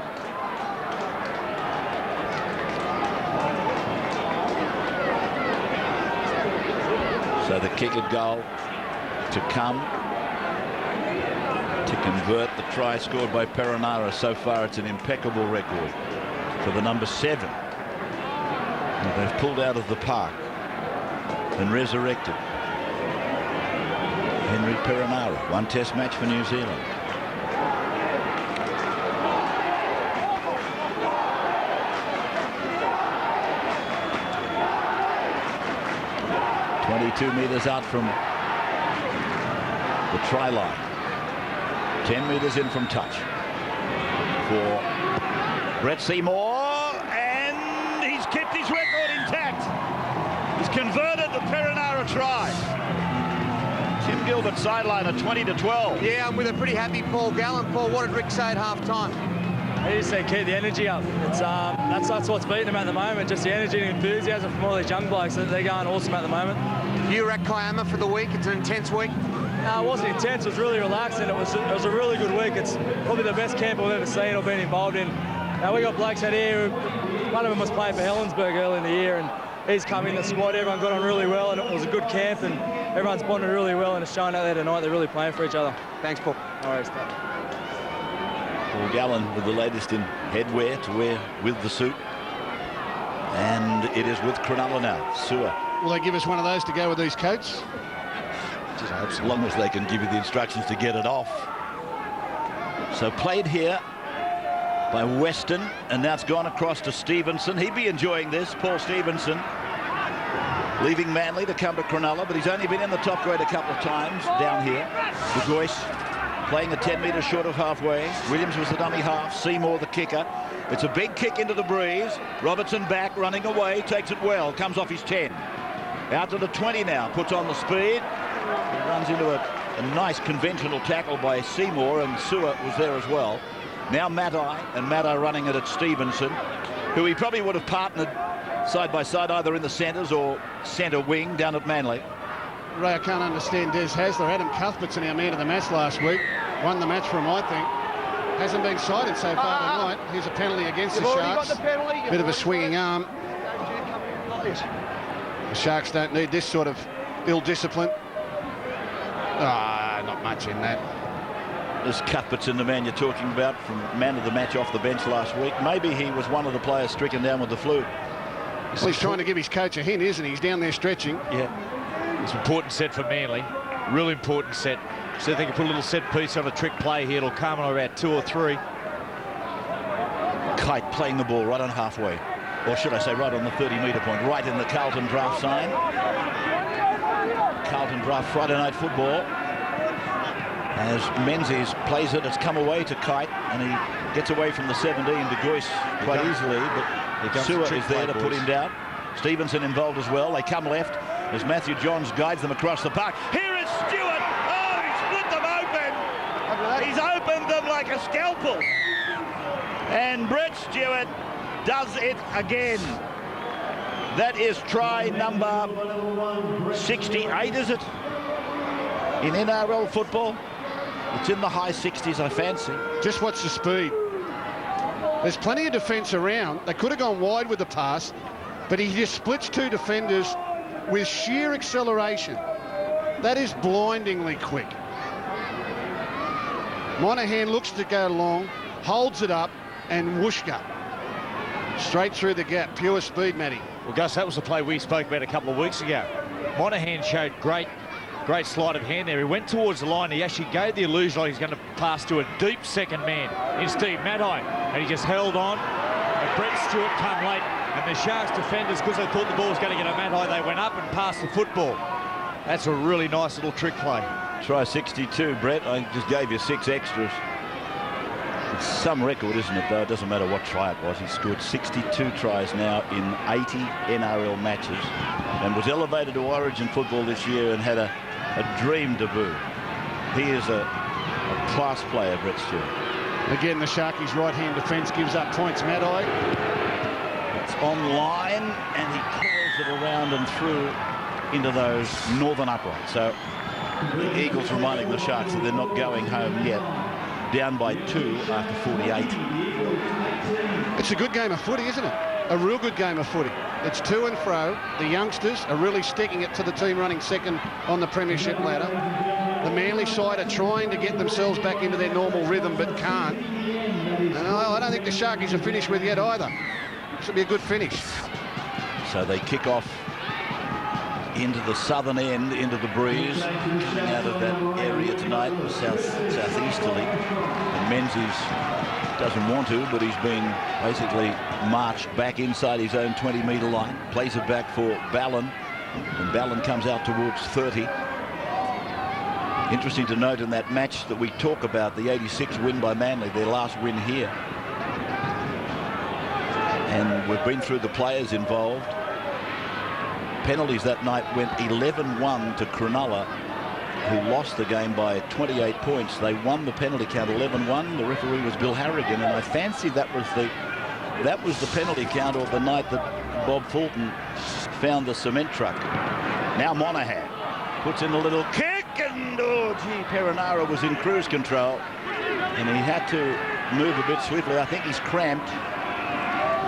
So the kickered goal to come to convert the try scored by Perinara. So far it's an impeccable record for the number 7. And they've pulled out of the park and resurrected Henry Perinara. 1 test match for New Zealand. .22 metres out from the try line. 10 metres in from touch for Brett Seymour, and he's kept his record intact. He's converted the Perinara try. Tim Gilbert sideline at 20-12. Yeah, I'm with a pretty happy Paul Gallen. Paul, what did Rick say at half-time? He just said keep the energy up. It's that's what's beating them at the moment. Just the energy and enthusiasm from all these young blokes. They're going awesome at the moment. You were at Kiama for the week. It's an intense week. No, it wasn't intense. It was really relaxing. It was a really good week. It's probably the best camp I've ever seen or been involved in. Now we got blokes out here. One of them was playing for Helensburgh early in the year, and he's come in the squad. Everyone got on really well, and it was a good camp, and everyone's bonded really well, and it's showing out there tonight. They're really playing for each other. Thanks, Paul. All right, start. Paul Gallen with the latest in headwear to wear with the suit. And it is with Cronulla now. Sewer. Will they give us one of those to go with these coats? As long as they can give you the instructions to get it off. So played here by Weston, and now it's gone across to Stevenson. He'd be enjoying this, Paul Stevenson. Leaving Manly to come to Cronulla, but he's only been in the top grade a couple of times down here. De Gois playing a 10 metres short of halfway. Williams was the dummy half, Seymour the kicker. It's a big kick into the breeze. Robertson back, running away, takes it well, comes off his 10. Out to the 20 now, puts on the speed. He runs into a nice conventional tackle by Seymour, and Sewer was there as well. Now Matai, and Matai running it at Stevenson, who he probably would have partnered side by side either in the centres or centre wing down at Manly. Ray, I can't understand Des Hasler. Adam Cuthbertson, our man of the match last week, won the match for him, I think. Hasn't been cited so far tonight. Here's a penalty against the Sharks. Got the penalty. Bit of a swinging arm. The Sharks don't need this sort of ill discipline. Not much in that. This Cuthbertson, the man you're talking about, from man of the match off the bench last week. Maybe he was one of the players stricken down with the flu. Well, he's trying to give his coach a hint, isn't he? He's down there stretching. Yeah. It's an important set for Manly. Real important set. So they can put a little set piece on a trick play here. It'll come on about 2 or 3. Kite playing the ball right on halfway. Or should I say right on the 30-metre point, right in the Carlton draft sign. Carlton draft Friday night football. As Menzies plays it, it's come away to Kite, and he gets away from the 17 to Goyce quite easily, but Sewer is there to put him down. Stevenson involved as well. They come left as Matthew Johns guides them across the park. Here is Stewart. Oh, he split them open. He's opened them like a scalpel. And Brett Stewart does it again. That is try number 68, is it? In NRL football. It's in the high 60s, I fancy. Just watch the speed. There's plenty of defence around. They could have gone wide with the pass, but he just splits two defenders with sheer acceleration. That is blindingly quick. Monahan looks to go long, holds it up, and whooshka. Straight through the gap. Pure speed, Matty. Well, Gus, that was the play we spoke about a couple of weeks ago. Monahan showed great sleight of hand there. He went towards the line. He actually gave the illusion like he's going to pass to a deep second man in Steve Matai, and he just held on. And Brett Stewart come late, and the Sharks defenders, because they thought the ball was going to get a Matai, they went up and passed the football. That's a really nice little trick play. Try 62, Brett. I just gave you 6 extras. It's some record, isn't it, though? It doesn't matter what try it was. He scored 62 tries now in 80 NRL matches and was elevated to Origin football this year and had a dream debut. He is a class player, Brett Stewart. Again, the Sharkies' right-hand defence gives up points. Matai. It's on line, and he curls it around and through into those northern uprights. So the Eagles reminding the Sharks that they're not going home yet. Down by 2 after 48. It's a good game of footy, isn't it? A real good game of footy. It's to and fro. The youngsters are really sticking it to the team running second on the premiership ladder. The Manly side are trying to get themselves back into their normal rhythm but can't. And I don't think the Sharkies are finished with yet either. This will be a good finish. So they kick off into the southern end, into the breeze, coming out of that area tonight, southeasterly. And Menzies doesn't want to, but he's been basically marched back inside his own 20-metre line. Plays it back for Ballon, and Ballon comes out towards 30. Interesting to note in that match that we talk about, the 86 win by Manly, their last win here. And we've been through the players involved. Penalties that night went 11-1 to Cronulla, who lost the game by 28 points. They won the penalty count 11-1. The referee was Bill Harrigan, and I fancy that was the penalty count of the night that Bob Fulton found the cement truck. Now Monahan puts in a little kick, and oh gee, Perinara was in cruise control, and he had to move a bit swiftly. I think he's cramped.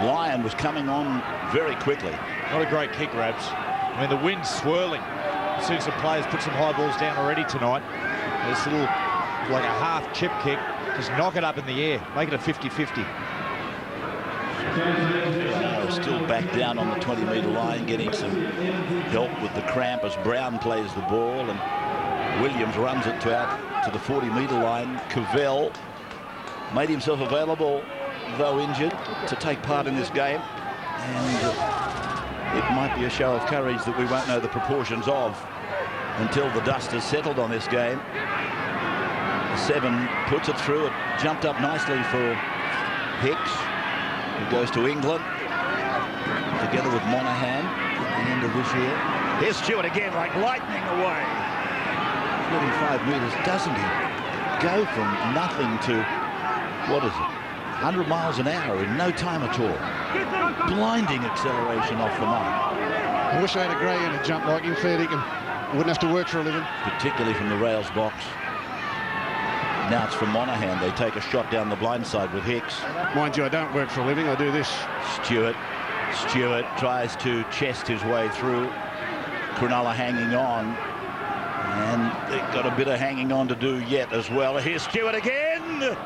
Lyon was coming on very quickly. Not a great kick, Rabs. I mean, the wind's swirling. As soon as the players put some high balls down already tonight, this little, like a half chip kick, just knock it up in the air, make it a 50-50. Still back down on the 20-metre line, getting some help with the cramp as Brown plays the ball, and Williams runs it out to the 40-metre line. Cavell made himself available, though injured, to take part in this game, and it might be a show of courage that we won't know the proportions of until the dust has settled on this game. 7 puts it through. It jumped up nicely for Hicks, who goes to England together with Monahan at the end of this year. Here's Stewart again, like lightning away. 45 metres, doesn't he? Go from nothing to, what is it, 100 miles an hour in no time at all. Blinding acceleration off the mark. I wish I had a grey in a jump like him, fair dinkum. Wouldn't have to work for a living. Particularly from the rails box. Now it's from Monahan. They take a shot down the blind side with Hicks. Mind you, I don't work for a living. I do this. Stewart tries to chest his way through. Cronulla hanging on. And they've got a bit of hanging on to do yet as well. Here's Stewart again.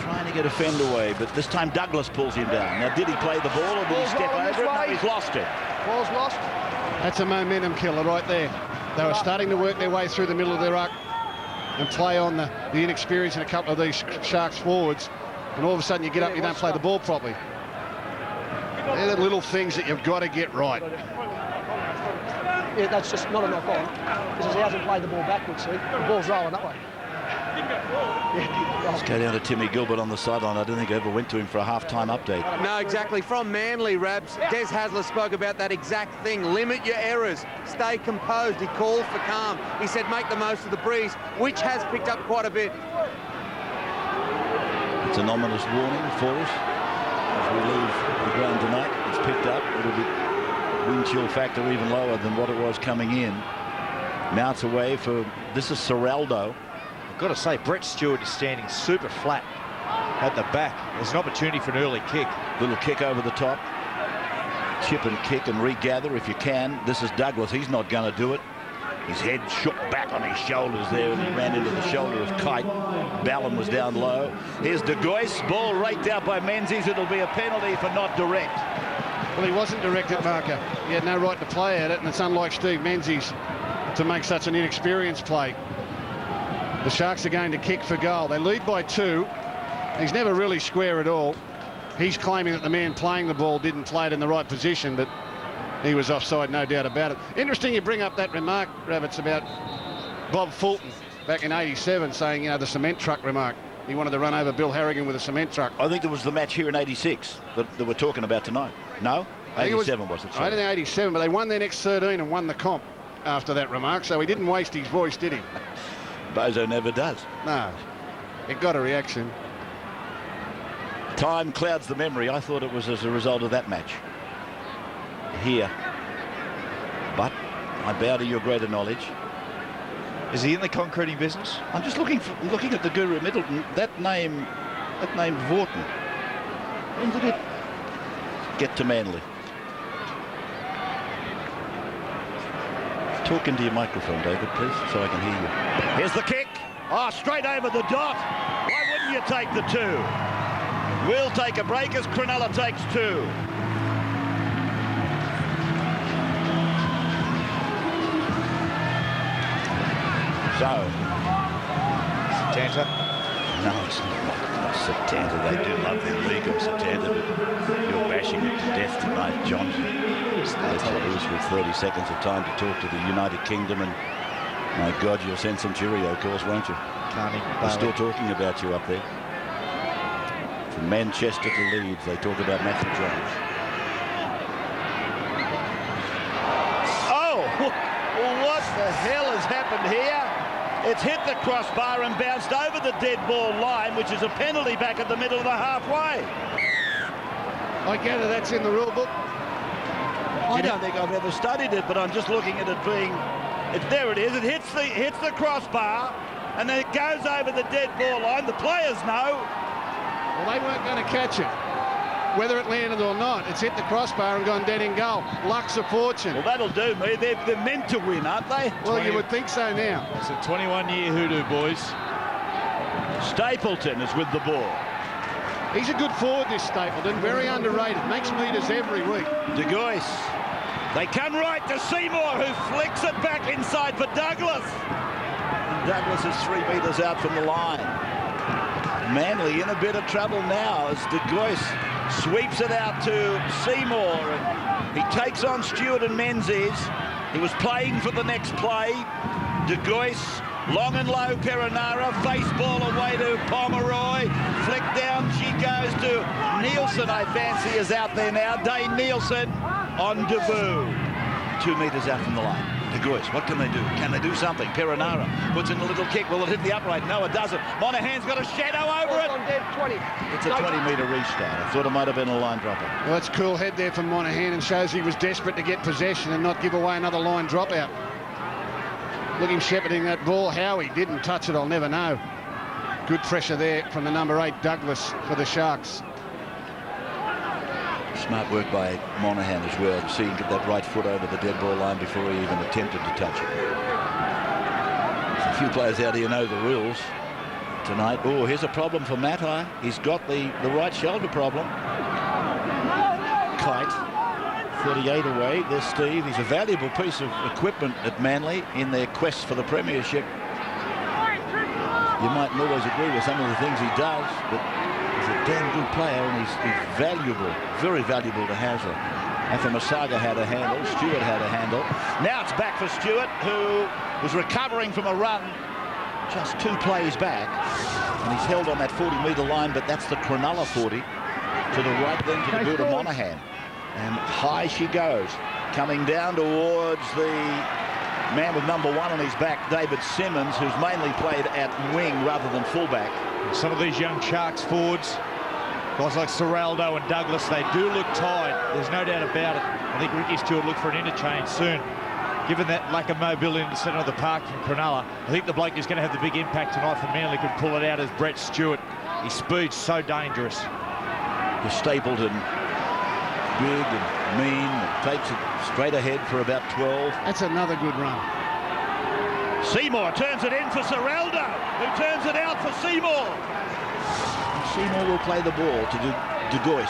Trying to get a fend away, but this time Douglas pulls him down. Now, did he play the ball or did he step over it? No, he's lost it. Ball's lost. That's a momentum killer right there. They were starting to work their way through the middle of their ruck and play on the inexperience in a couple of these Sharks forwards, and all of a sudden you get up and you don't play the ball properly. They're the little things that you've got to get right. Yeah, that's just not a knock on. Because he hasn't played the ball backwards, see? The ball's rolling that way. Yeah, Let's go down to Timmy Gilbert on the sideline. I don't think I ever went to him for a half-time update. No, exactly. From Manly, Rabs, Des Hasler spoke about that exact thing. Limit your errors. Stay composed. He called for calm. He said make the most of the breeze, which has picked up quite a bit. It's an ominous warning for us as we leave the ground tonight. It's picked up. It'll be wind chill factor even lower than what it was coming in. Mounts away for, this is Seraldo. I've got to say, Brett Stewart is standing super flat at the back. There's an opportunity for an early kick. Little kick over the top. Chip and kick and regather if you can. This is Douglas. He's not going to do it. His head shook back on his shoulders there and he ran into the shoulder of Kite. Ballon was down low. Here's De Gois. Ball raked out by Menzies. It'll be a penalty for not direct. Well, he wasn't directed, marker. He had no right to play at it, and it's unlike Steve Menzies to make such an inexperienced play. The Sharks are going to kick for goal. They lead by 2. He's never really square at all. He's claiming that the man playing the ball didn't play it in the right position, but he was offside, no doubt about it. Interesting you bring up that remark, Rabbits, about Bob Fulton back in '87 saying, you know, the cement truck remark. He wanted to run over Bill Harrigan with a cement truck. I think it was the match here in '86 that we're talking about tonight. No? 87 was it? I don't think '87, but they won their next 13 and won the comp after that remark, so he didn't waste his voice, did he? Bozo never does. No. It got a reaction. Time clouds the memory. I thought it was as a result of that match here. But I bow to your greater knowledge. Is he in the concreting business? I'm just looking at the Guru Middleton. That name Vorton. When did it get to Manly? Talk into your microphone, David, please, so I can hear you. Here's the kick. Oh, straight over the dot. Why wouldn't you take the 2? We'll take a break as Cronulla takes 2. So, Setanta? no, it's not Setanta. They do love their league of Setanta, but you're bashing it to death tonight, John. Let's lose with 30 seconds of time to talk to the United Kingdom, and my God, you'll send some cheerio, of course, won't you? Carney. They're still talking about you up there. From Manchester to Leeds, they talk about Matthew Jones. Oh, what the hell has happened here? It's hit the crossbar and bounced over the dead ball line, which is a penalty back at the middle of the halfway. I gather that's in the rule book. I don't think I've ever studied it, but I'm just looking at it being... there it is. It hits the crossbar, and then it goes over the dead ball line. The players know. Well, they weren't going to catch it, whether it landed or not. It's hit the crossbar and gone dead in goal. Luck's a fortune. Well, that'll do me. They're meant to win, aren't they? Well, you would think so now. It's a 21-year hoodoo, boys. Stapleton is with the ball. He's a good forward, this Stapleton. Very underrated. Makes meters every week. De Gois. They come right to Seymour, who flicks it back inside for Douglas. And Douglas is 3 meters out from the line. Manly in a bit of trouble now as De Gois sweeps it out to Seymour. And he takes on Stewart and Menzies. He was playing for the next play. De Gois, long and low, Perenara, face ball away to Pomeroy. Flick down, she goes to Nielsen, I fancy, is out there now. Dane Nielsen on Deboo. 2 meters out from the line. De Gois, what can they do? Can they do something? Perenara puts in a little kick. Will it hit the upright? No, it doesn't. Monahan's got a shadow over it. It's a 20-meter restart. I thought it might have been a line dropper. Well, that's cool head there from Monahan and shows he was desperate to get possession and not give away another line dropout. Look him shepherding that ball. How he didn't touch it, I'll never know. Good pressure there from the number 8, Douglas, for the Sharks. Smart work by Monahan as well. See him get that right foot over the dead ball line before he even attempted to touch it. There's a few players out here know the rules tonight. Oh, here's a problem for Matai. He's got the right shoulder problem. Kite, 38 away. There's Steve. He's a valuable piece of equipment at Manly in their quest for the premiership. You mightn't always agree with some of the things he does, but he's a damn good player, and he's valuable, very valuable to Hasler. Afamasaga had a handle. Stewart had a handle. Now it's back for Stewart, who was recovering from a run just 2 plays back. And he's held on that 40-metre line, but that's the Cronulla 40. To the right then to the boot of Monaghan. And high she goes. Coming down towards the man with number 1 on his back, David Simmons, who's mainly played at wing rather than fullback. Some of these young Sharks forwards, guys like Serraldo and Douglas, they do look tired. There's no doubt about it. I think Ricky Stewart will look for an interchange soon. Given that lack of mobility in the centre of the park from Cronulla, I think the bloke who's going to have the big impact tonight for Manly could pull it out as Brett Stewart. His speed's so dangerous. The Stapleton, big and mean, takes it straight ahead for about 12. That's another good run. Seymour turns it in for Serraldo, who turns it out for Seymour. Seymour will play the ball to De Gois.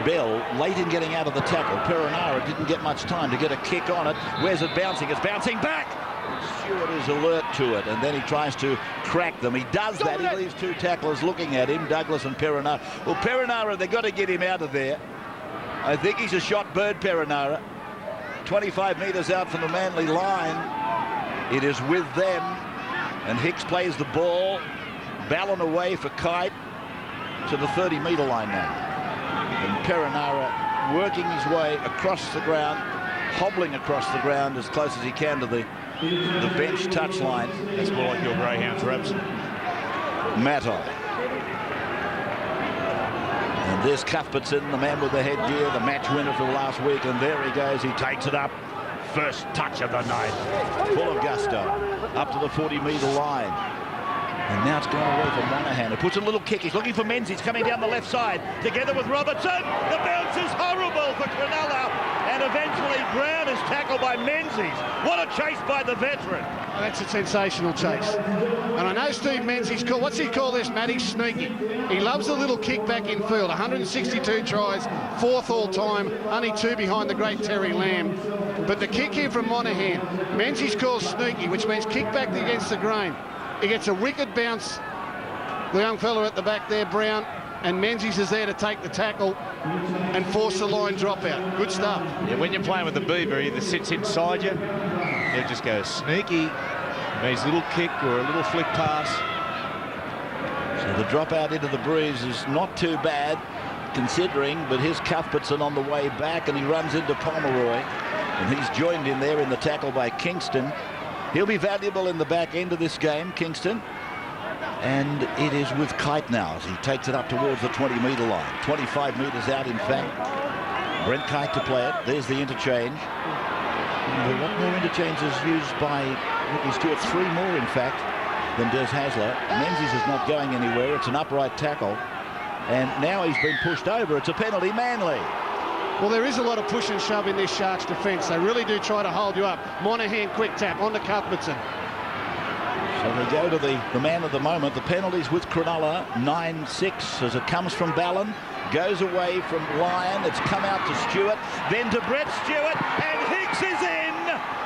Bell late in getting out of the tackle. Perenara didn't get much time to get a kick on it. Where's it bouncing? It's bouncing back. Stewart is alert to it, and then he tries to crack them. He does that. He leaves 2 tacklers looking at him, Douglas and Perenara. Well, Perenara, they've got to get him out of there. I think he's a shot bird, Perenara. 25 metres out from the Manly line. It is with them, and Hicks plays the ball. Ballon away for Kite to the 30-metre line now. And Perenara working his way across the ground, hobbling across the ground as close as he can to the bench touchline. That's more like your greyhounds, Rabs. Matai. And there's Cuthbertson, the man with the headgear, the match winner from last week, and there he goes. He takes it up. First touch of the night. Full of gusto. Up to the 40-metre line. And now it's gone away from Monaghan, who puts a little kick. He's looking for Menzies, coming down the left side, together with Robertson. The bounce is horrible for Cronulla, and eventually Brown is tackled by Menzies. What a chase by the veteran. That's a sensational chase. And I know Steve Menzies called, what's he call this, Matt? He's sneaky. He loves the little kick back in field. 162 tries, 4th all time, only 2 behind the great Terry Lamb. But the kick here from Monaghan, Menzies calls sneaky, which means kick back against the grain. He gets a wicked bounce, the young fella at the back there, Brown, and Menzies is there to take the tackle and force the line drop out. Good stuff. Yeah, when you're playing with the Beaver, he either sits inside you, he just goes sneaky, means a little kick or a little flick pass. So the drop out into the breeze is not too bad, considering, but here's Cuthbertson on the way back, and he runs into Pomeroy, and he's joined in there in the tackle by Kingston. He'll be valuable in the back end of this game, Kingston. And it is with Kite now as he takes it up towards the 20-metre line. 25 metres out, in fact. Brent Kite to play it. There's the interchange. And a lot more interchanges used by Ricky Stewart. 3 more, in fact, than Des Hasler. Menzies is not going anywhere. It's an upright tackle. And now he's been pushed over. It's a penalty, Manly. Well, there is a lot of push and shove in this Sharks defence. They really do try to hold you up. Monaghan quick tap on to Cuthbertson. So they go to the man of the moment. The penalties with Cronulla, 9-6 as it comes from Ballon. Goes away from Lyon. It's come out to Stewart. Then to Brett Stewart. And Hicks is in.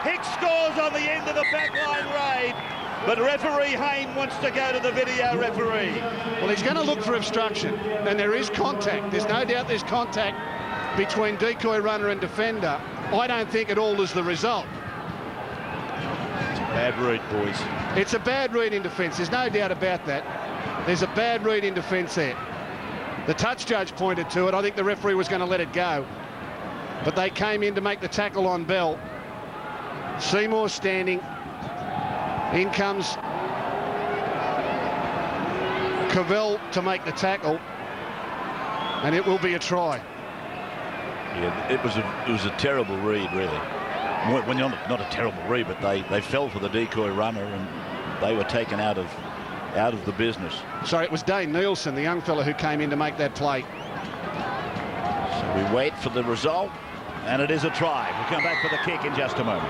Hicks scores on the end of the backline raid. But referee Hayne wants to go to the video referee. Well, he's going to look for obstruction. And there is contact. There's no doubt there's contact between decoy runner and defender. I don't think it alters the result. It's a bad read, boys. It's a bad read in defence. There's no doubt about that. There's a bad read in defence there. The touch judge pointed to it. I think the referee was going to let it go. But they came in to make the tackle on Bell. Seymour standing. In comes Cavell to make the tackle. And it will be a try. Yeah, it was a terrible read, really. When you're not a terrible read, but they fell for the decoy runner and they were taken out of the business. Sorry, it was Dane Nielsen, the young fella who came in to make that play. So we wait for the result, and it is a try. We'll come back for the kick in just a moment.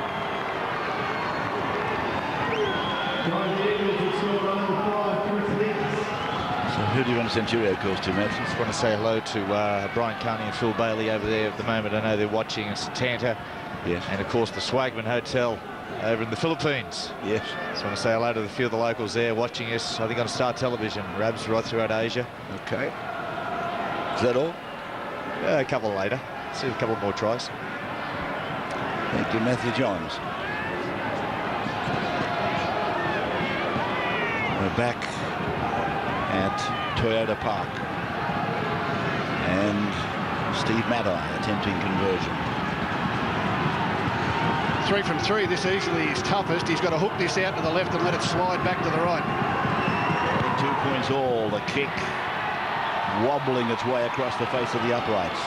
So who do you want to send cheerio calls to, Matt? I just want to say hello to Brian Carney and Phil Bailey over there at the moment. I know they're watching us, Tanta. Yes. And of course the Swagman Hotel over in the Philippines. Yes. Just want to say hello to a few of the locals there watching us, I think on Star Television, Rabs, right throughout Asia. Okay. Is that all? A couple later. see a couple more tries. Thank you, Matthew Johns. We're back at Toyota Park. And Steve Matai attempting conversion. 3 from 3, this easily his toughest. He's got to hook this out to the left and let it slide back to the right. 2 points all. The kick wobbling its way across the face of the uprights.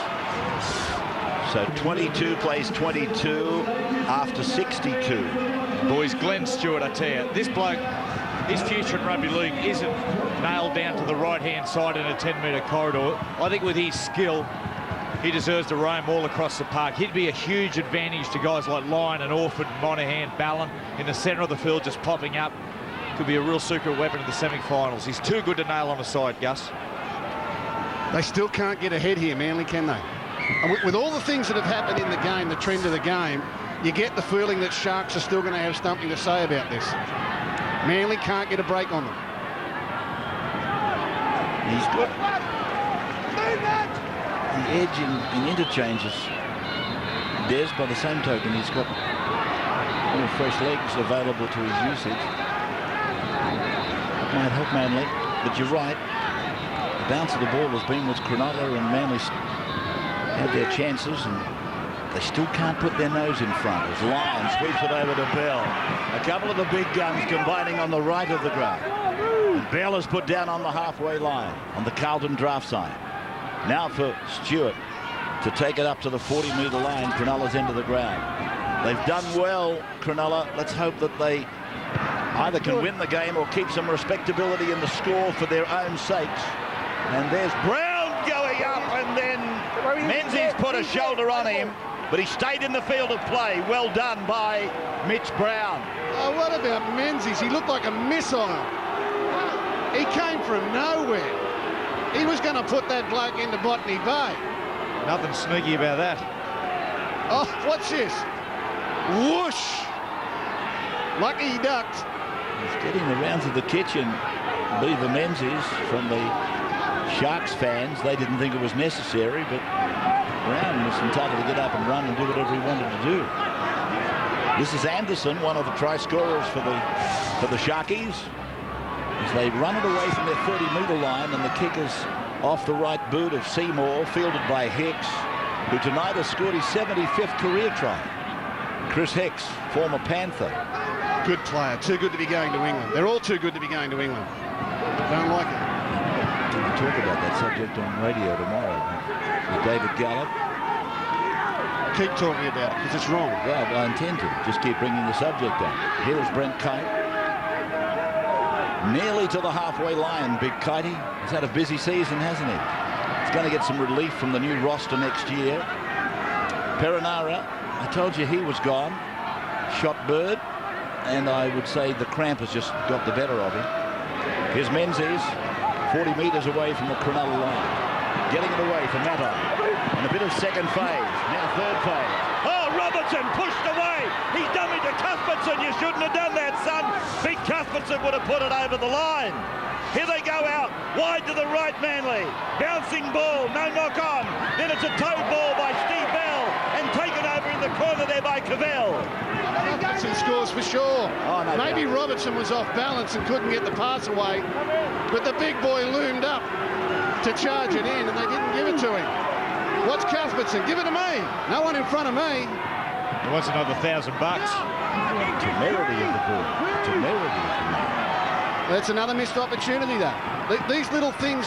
So 22 plays 22 after 62. Boys, Glenn Stewart, I tell you, this bloke, his future in rugby league isn't nailed down to the right-hand side in a 10-metre corridor. I think with his skill, he deserves to roam all across the park. He'd be a huge advantage to guys like Lyon and Orford, Monahan, Ballon in the centre of the field just popping up. Could be a real secret weapon in the semi-finals. He's too good to nail on the side, Gus. They still can't get ahead here, Manly, can they? And with all the things that have happened in the game, the trend of the game, you get the feeling that Sharks are still going to have something to say about this. Manly can't get a break on them. He's got the edge in interchanges. Des, by the same token, he's got more fresh legs available to his usage. Might help Manly, but you're right. The bounce of the ball has been with Cronulla, and Manly had their chances, and they still can't put their nose in front as Lyon sweeps it over to Bell. A couple of the big guns combining on the right of the ground. And Bell is put down on the halfway line on the Carlton draft side. Now for Stewart to take it up to the 40-metre line, Cronulla's end of the ground. They've done well, Cronulla. Let's hope that they either can win the game or keep some respectability in the score for their own sakes. And there's Brown going up, and then Menzies put a shoulder on him, but he stayed in the field of play. Well done by Mitch Brown. Oh, what about Menzies? He looked like a missile. He came from nowhere. He was going to put that bloke into Botany Bay. Nothing sneaky about that. Oh, what's this? Whoosh! Lucky he ducked. He's getting the rounds of the kitchen. Beaver Menzies from the Sharks fans. They didn't think it was necessary, but Brown was entitled to get up and run and do whatever he wanted to do. This is Anderson, one of the try scorers for the Sharkies, as they run it away from their 30-metre line, and the kick is off the right boot of Seymour, fielded by Hicks, who tonight has scored his 75th career try. Chris Hicks, former Panther. Good player. Too good to be going to England. They're all too good to be going to England. Don't like it. We'll talk about that subject on radio tomorrow with David Gallup. Keep talking about it, because it's wrong. Well, I intend to. Just keep bringing the subject on. Here is Brent Kite. Nearly to the halfway line, Big Kitey. He's had a busy season, hasn't he? He's going to get some relief from the new roster next year. Perinara, I told you he was gone. Shot bird. And I would say the cramp has just got the better of him. Here's Menzies, 40 metres away from the Cronulla line. Getting it away from Matai. And a bit of second phase, now third phase. Oh, Robertson pushed away. He's done it to Cuthbertson. You shouldn't have done that, son. Big Cuthbertson would have put it over the line. Here they go out, wide to the right, Manly. Bouncing ball, no knock on. Then it's a toe ball by Steve Bell, and taken over in the corner there by Cavell. Robertson scores for sure. Oh, no, Maybe no. Robertson was off balance and couldn't get the pass away, but the big boy loomed up to charge it in, and they didn't give it to him. What's Cuthbertson? Give it to me. No one in front of me. He wants another $1,000. Temerity of the ball. Temerity of the man. That's another missed opportunity, though. These little things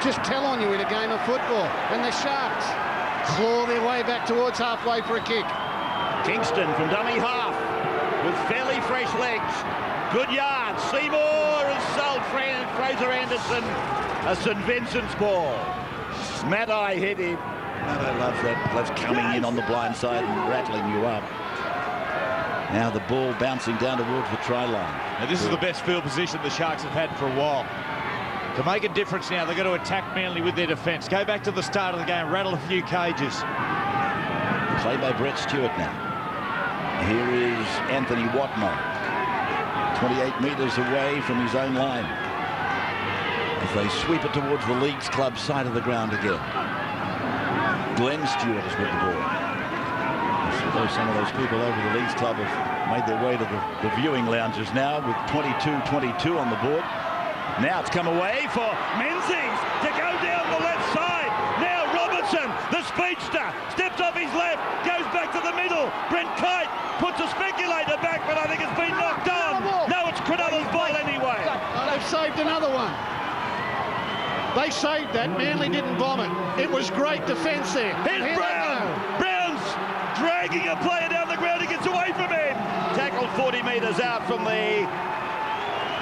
just tell on you in a game of football. And the Sharks claw their way back towards halfway for a kick. Kingston from dummy half with fairly fresh legs. Good yard. Seymour has sold Fraser Anderson a St. Vincent's ball. Matai hit him. Matai loves that. Loves coming in on the blind side and rattling you up. Now the ball bouncing down towards the try line. Now this is the best field position the Sharks have had for a while. To make a difference now, they've got to attack Manly with their defence. Go back to the start of the game, rattle a few cages. Play by Brett Stewart now. Here is Anthony Watmough, 28 metres away from his own line, as they sweep it towards the Leagues Club side of the ground again. Glenn Stewart is with the ball. Some of those people over the Leagues Club have made their way to the viewing lounges now with 22-22 on the board. Now it's come away for Menzies to go down the left side. Now Robertson, the speedster, steps off his left, goes back to the middle. Brent Kite puts a speculator back, but I think it's been knocked on. No, it's Cronulla's ball anyway. They've saved another one. They saved that. Manly didn't bomb it. It was great defence there. Here's Brown. Brown's dragging a player down the ground. He gets away from him. Tackled 40 metres out from the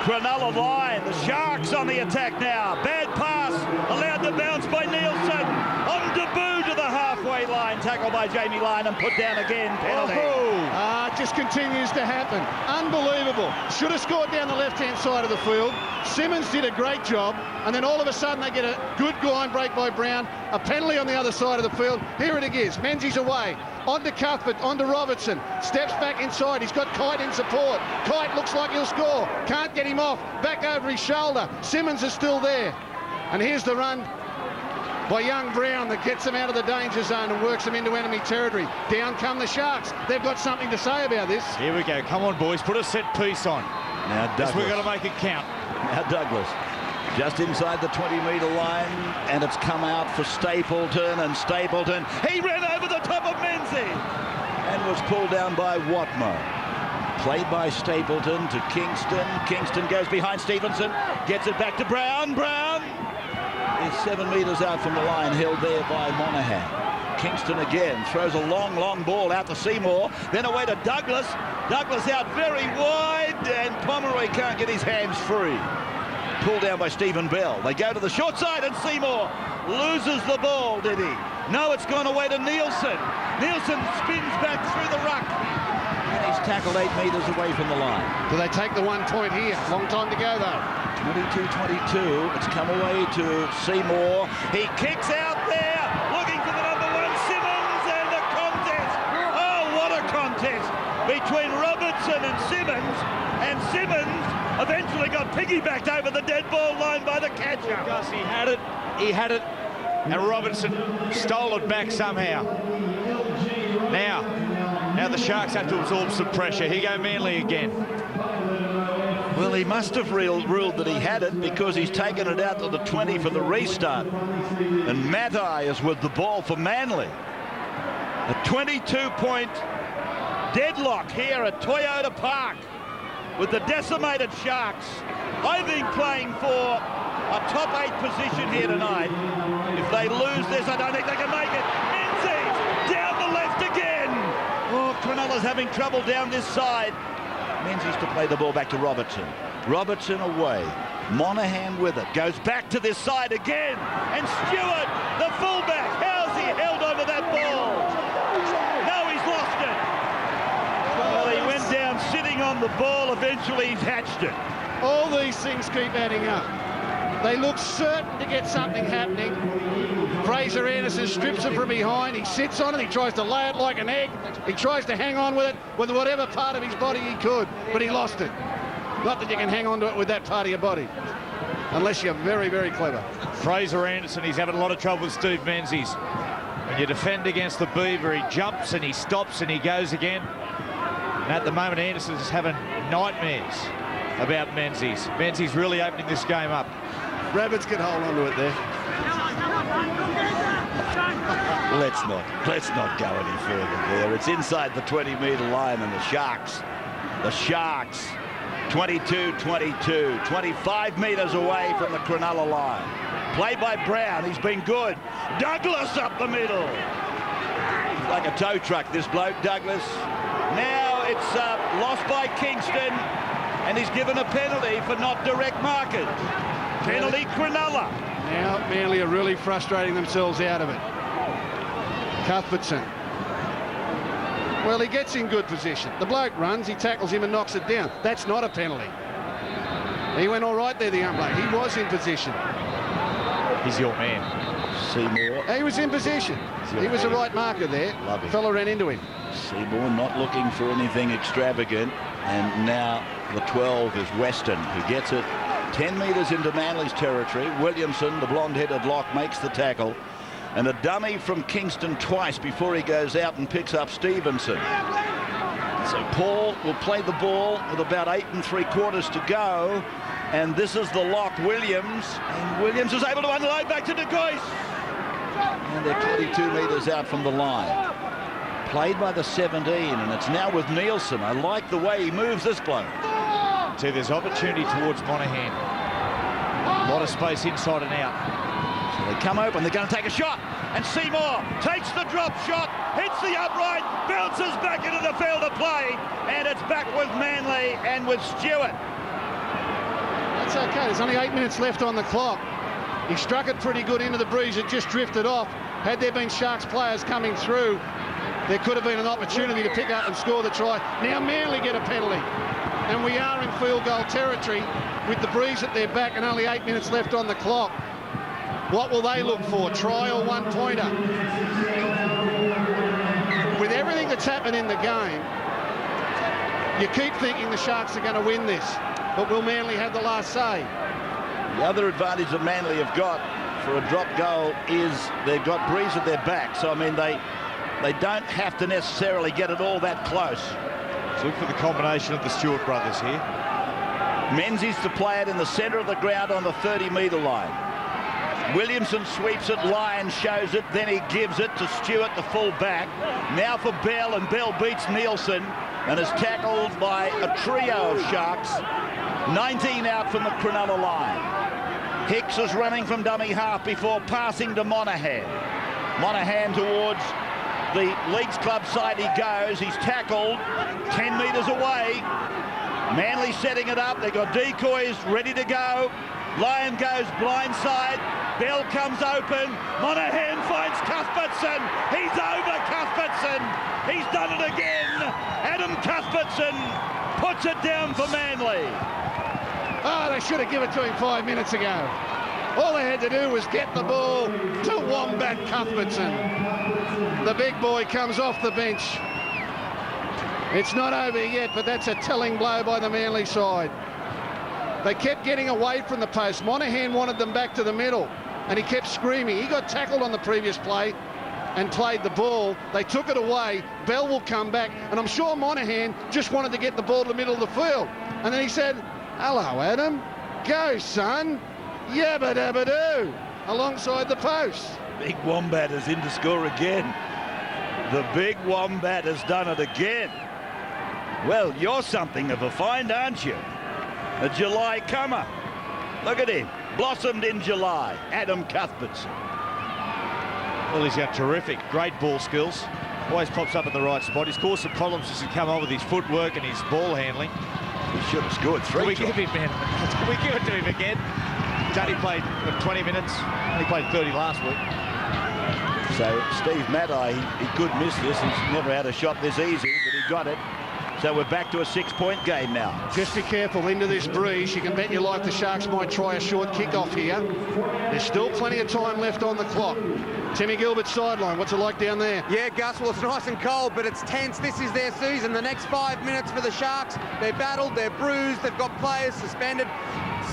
Cronulla line. The Sharks on the attack now. Bad pass. Allowed to bounce by Nielsen. On debut to the halfway line. Tackled by Jamie Lyon and put down again. Penalty. It just continues to happen. Unbelievable. Should have scored down the left-hand side of the field. Simmons did a great job, and then all of a sudden they get a good line break by Brown. A penalty on the other side of the field. Here it is. Menzies away. On to Cuthbert, on to Robertson. Steps back inside. He's got Kite in support. Kite looks like he'll score. Can't get him off. Back over his shoulder. Simmons is still there. And here's the run by young Brown that gets them out of the danger zone and works them into enemy territory. Down come the Sharks. They've got something to say about this. Here we go. Come on, boys. Put a set piece on. Now Douglas. We're going to make it count. Now Douglas. Just inside the 20-metre line, and it's come out for Stapleton, and Stapleton, he ran over the top of Menzies and was pulled down by Watmo. Played by Stapleton to Kingston. Kingston goes behind Stevenson, gets it back to Brown. Brown is 7 metres out from the line, held there by Monahan. Kingston again throws a long ball out to Seymour, then away to Douglas. Douglas out very wide, and Pomeroy can't get his hands free. Pulled down by Stephen Bell. They go to the short side, and Seymour loses the ball, did he? No, it's gone away to Nielsen. Nielsen spins back through the ruck, and he's tackled 8 metres away from the line. Do they take the 1 point here? Long time to go, though. 22-22. It's come away to Seymour. He kicks out there, looking for the number 1, Simmons, and the contest. Oh, what a contest between Robertson and Simmons. And Simmons eventually got piggybacked over the dead ball line by the catcher. Gus, he had it, and Robertson stole it back somehow. Now the Sharks have to absorb some pressure. Here go Manly again. Well, he must have ruled that he had it, because he's taken it out to the 20 for the restart. And Matai is with the ball for Manly. A 22-point deadlock here at Toyota Park with the decimated Sharks, I think, playing for a top 8 position here tonight. If they lose this, I don't think they can make it. Menzies down the left again. Oh, Cronulla's having trouble down this side. Menzies to play the ball back to Robertson. Robertson away. Monahan with it. Goes back to this side again. And Stewart, the fullback, how's he held onto that ball? No, he's lost it. Well, he went down sitting on the ball. Eventually, he's hatched it. All these things keep adding up. They look certain to get something happening. Fraser Anderson strips it from behind. He sits on it. He tries to lay it like an egg. He tries to hang on with it with whatever part of his body he could, but he lost it. Not that you can hang on to it with that part of your body, unless you're very, very clever. Fraser Anderson, he's having a lot of trouble with Steve Menzies. When you defend against the Beaver, he jumps and he stops and he goes again. And at the moment, Anderson's having nightmares about Menzies. Menzies really opening this game up. Rabbits can hold on to it there. Let's not go any further there. It's inside the 20-metre line, and the Sharks, 22-22, 25 metres away from the Cronulla line. Played by Brown, he's been good. Douglas up the middle. He's like a tow truck, this bloke, Douglas. Now it's lost by Kingston, and he's given a penalty for not direct markers. Penalty Cronulla. Now Manly are really frustrating themselves out of it. Cuthbertson. Well, he gets in good position. The bloke runs, he tackles him and knocks it down. That's not a penalty. He went all right there, the umpire. He was in position. He's your man. Seymour. He was in position. He was the right marker there. Lovely. Fella ran into him. Seymour not looking for anything extravagant. And now the 12 is Weston, who gets it 10 metres into Manly's territory. Williamson, the blonde-headed lock, makes the tackle. And a dummy from Kingston twice before he goes out and picks up Stevenson. So Paul will play the ball with about 8 3/4 to go. And this is the lock, Williams. And Williams is able to unload back to De Gois. And they're 22 metres out from the line. Played by the 17, and it's now with Nielsen. I like the way he moves this bloke. See, there's opportunity towards Monahan. A lot of space inside and out. So they come open, they're going to take a shot. And Seymour takes the drop shot, hits the upright, bounces back into the field of play. And it's back with Manly and with Stewart. That's okay. There's only 8 minutes left on the clock. He struck it pretty good into the breeze. It just drifted off. Had there been Sharks players coming through, there could have been an opportunity to pick up and score the try. Now Manly get a penalty. And we are in field goal territory with the breeze at their back and only 8 minutes left on the clock. What will they look for? Try or one-pointer? With everything that's happened in the game, you keep thinking the Sharks are going to win this. But will Manly have the last say? The other advantage that Manly have got for a drop goal is they've got breeze at their back. So, I mean, they don't have to necessarily get it all that close. So look for the combination of the Stewart brothers here. Menzies to play it in the centre of the ground on the 30-metre line. Williamson sweeps it, Lyon shows it, then he gives it to Stewart, the full back. Now for Bell, and Bell beats Nielsen and is tackled by a trio of Sharks. 19 out from the Cronulla line. Hicks is running from dummy half before passing to Monahan. Monahan towards the Leagues Club side he goes. He's tackled 10 metres away. Manly setting it up. They've got decoys ready to go. Lyon goes blindside. Bell comes open. Monahan finds Cuthbertson. He's over Cuthbertson. He's done it again. Adam Cuthbertson puts it down for Manly. Oh, they should have given it to him 5 minutes ago. All they had to do was get the ball to Wombat Cuthbertson. The big boy comes off the bench. It's not over yet, but that's a telling blow by the Manly side. They kept getting away from the post. Monahan wanted them back to the middle, and he kept screaming. He got tackled on the previous play and played the ball. They took it away. Bell will come back, and I'm sure Monahan just wanted to get the ball to the middle of the field. And then he said, "Hello, Adam. Go, son. Yabba dabba doo," alongside the post. Big Wombat is in to score again. The big Wombat has done it again. Well, you're something of a find, aren't you? A July comer. Look at him. Blossomed in July. Adam Cuthbertson. Well, he's got terrific, great ball skills. Always pops up at the right spot. He's caused some problems as he come on with his footwork and his ball handling. He should have scored 3 Can we tries. give him, can we give it to him again? He's only played 20 minutes. Only played 30 last week. So Steve Maddai, he could miss this. He's never had a shot this easy, but he got it. So we're back to a 6-point game now. Just be careful into this breeze. You can bet your life the Sharks might try a short kick-off here. There's still plenty of time left on the clock. Timmy Gilbert's sideline. What's it like down there? Yeah, Gus, well, it's nice and cold, but it's tense. This is their season. The next 5 minutes for the Sharks. They're battled, they're bruised, they've got players suspended.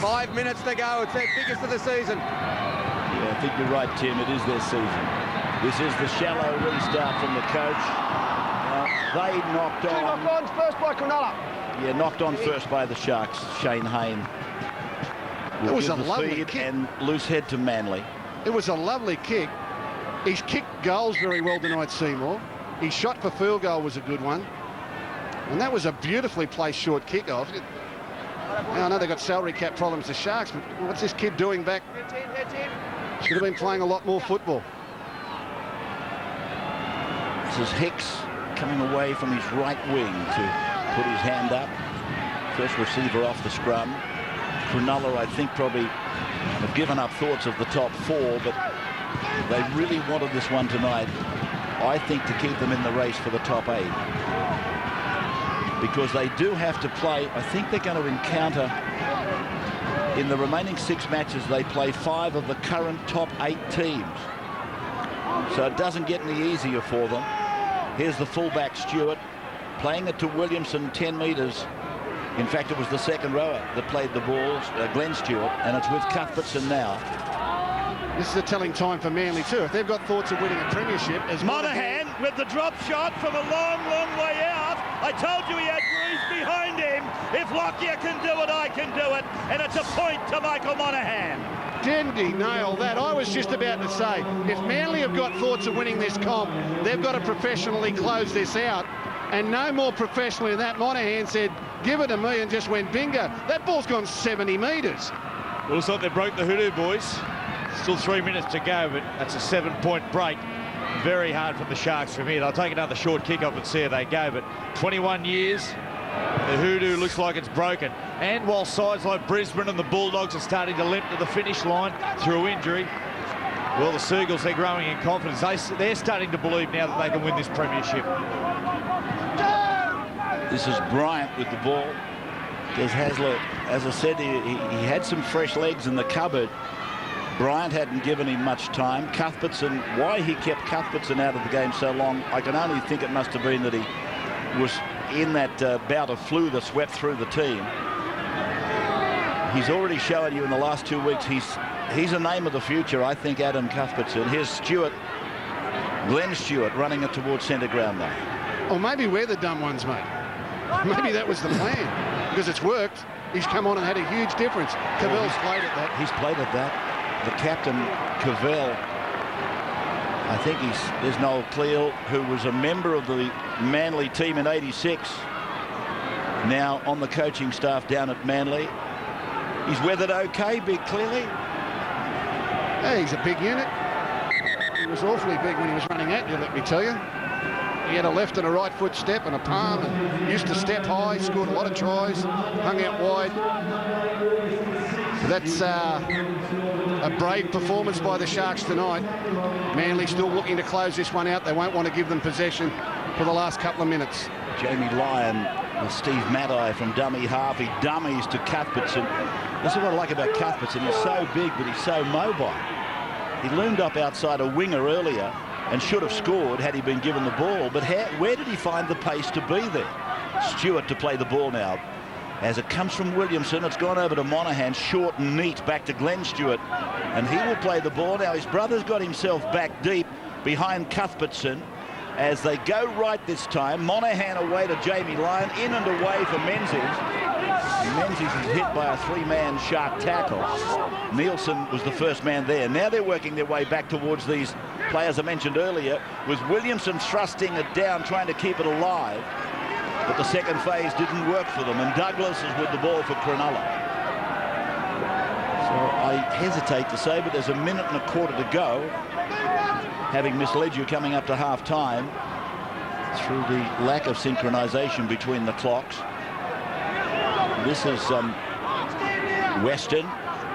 5 minutes to go. It's their biggest of the season. Yeah, I think you're right, Tim. It is their season. This is the shallow restart from the coach. They knocked on. Knock-ons first by Cronulla. Yeah, knocked on first by the Sharks. Shane Hayne. It was a the lovely feed kick. and loose head to Manly. It was a lovely kick. He's kicked goals very well tonight, Seymour. His shot for field goal was a good one. And that was a beautifully placed short kick-off. Now, I know they've got salary cap problems, the Sharks, but what's this kid doing back? Should have been playing a lot more football. This is Hicks coming away from his right wing to put his hand up. First receiver off the scrum. Cronulla, I think, probably have given up thoughts of the top 4, but they really wanted this one tonight, I think, to keep them in the race for the top 8. Because they do have to play, I think they're going to encounter, in the remaining 6 matches, they play 5 of the current top 8 teams. So it doesn't get any easier for them. Here's the fullback, Stewart, playing it to Williamson 10 metres. In fact, it was the second rower that played the balls, Glenn Stewart, and it's with Cuthbertson now. This is a telling time for Manly too. If they've got thoughts of winning a premiership, as Monahan with the drop shot from a long, long way out. I told you he had Greaves behind him. If Lockyer can do it, I can do it. And it's a point to Michael Monahan. Didn't he nail that? I was just about to say, if Manly have got thoughts of winning this comp, they've got to professionally close this out. And no more professionally than that. Monahan said, give it to me, and just went bingo. That ball's gone 70 metres. Well, looks like they broke the hoodoo, boys. Still 3 minutes to go, but that's a 7-point break. Very hard for the Sharks from here. They'll take another short kick-off and see how they go, but 21 years, the hoodoo looks like it's broken. And while sides like Brisbane and the Bulldogs are starting to limp to the finish line through injury, well, the Seagulls, they're growing in confidence. They're starting to believe now that they can win this premiership. This is Bryant with the ball. Des Hasler, as I said, he had some fresh legs in the cupboard. Bryant hadn't given him much time. Cuthbertson, why he kept Cuthbertson out of the game so long, I can only think it must have been that he was in that bout of flu that swept through the team. He's already shown you in the last 2 weeks he's a name of the future, I think, Adam Cuthbertson. Here's Stewart, Glenn Stewart, running it towards centre ground now. Or maybe we're the dumb ones, mate. Maybe that was the plan, because it's worked. He's come on and had a huge difference. Cavell's played at that. He's played at that. The captain, Cavell, I think there's Noel Cleal, who was a member of the Manly team in '86, now on the coaching staff down at Manly. He's weathered okay, big clearly. Hey, he's a big unit. He was awfully big when he was running at you, let me tell you. He had a left and a right foot step and a palm, and used to step high, scored a lot of tries, hung out wide. That's a brave performance by the Sharks tonight. Manly still looking to close this one out. They won't want to give them possession for the last couple of minutes. Jamie Lyon with Steve Maddai from dummy half. He dummies to Cuthbertson. This is what I like about Cuthbertson. He's so big, but he's so mobile. He loomed up outside a winger earlier and should have scored had he been given the ball. But where did he find the pace to be there? Stewart to play the ball now. As it comes from Williamson, it's gone over to Monahan, short and neat, back to Glenn Stewart, and he will play the ball. Now his brother's got himself back deep behind Cuthbertson as they go right this time. Monahan away to Jamie Lyon, in and away for Menzies. Menzies is hit by a 3-man Shark tackle. Nielsen was the first man there. Now they're working their way back towards these players I mentioned earlier, with Williamson thrusting it down, trying to keep it alive. But the second phase didn't work for them, and Douglas is with the ball for Cronulla. So I hesitate to say, but there's a minute and a quarter to go, having misled you coming up to half-time through the lack of synchronisation between the clocks. This is Western,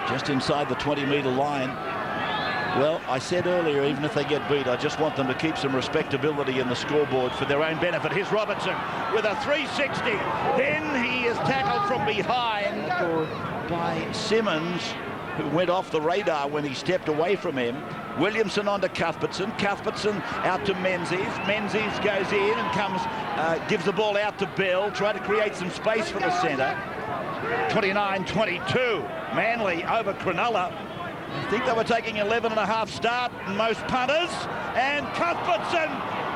just inside the 20-metre line. Well, I said earlier, even if they get beat, I just want them to keep some respectability in the scoreboard for their own benefit. Here's Robertson with a 360. Then he is tackled from behind by Simmons, who went off the radar when he stepped away from him. Williamson onto Cuthbertson. Cuthbertson out to Menzies. Menzies goes in and comes, gives the ball out to Bell, try to create some space for the centre. 29-22. Manly over Cronulla. I think they were taking 11.5 start, most punters, and Cuthbertson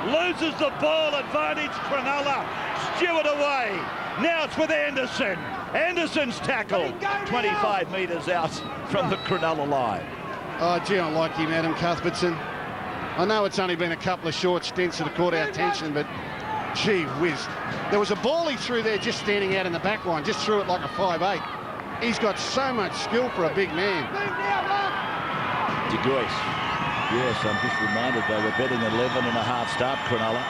loses the ball. Advantage Cronulla. Stewart away. Now it's with Anderson. Anderson's tackled 25 metres out from the Cronulla line. Oh, gee, I like him, Adam Cuthbertson. I know it's only been a couple of short stints that have caught our attention, but gee whiz. There was a ball he threw there just standing out in the back line, just threw it like a 5'8". He's got so much skill for a big man. De Gois. Yes, I'm just reminded they were betting 11.5 start Cronulla.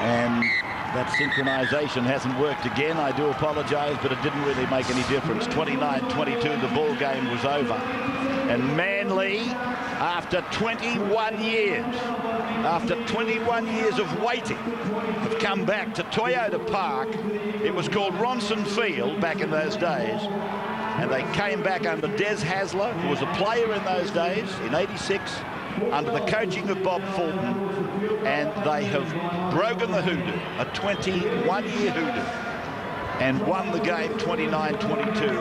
And that synchronisation hasn't worked again. I do apologise, but it didn't really make any difference. 29-22, the ball game was over. And Manly, after 21 years of waiting, have come back to Toyota Park. It was called Ronson Field back in those days. And they came back under Des Hasler, who was a player in those days, in '86, under the coaching of Bob Fulton. And they have broken the hoodoo, a 21-year hoodoo, and won the game 29-22.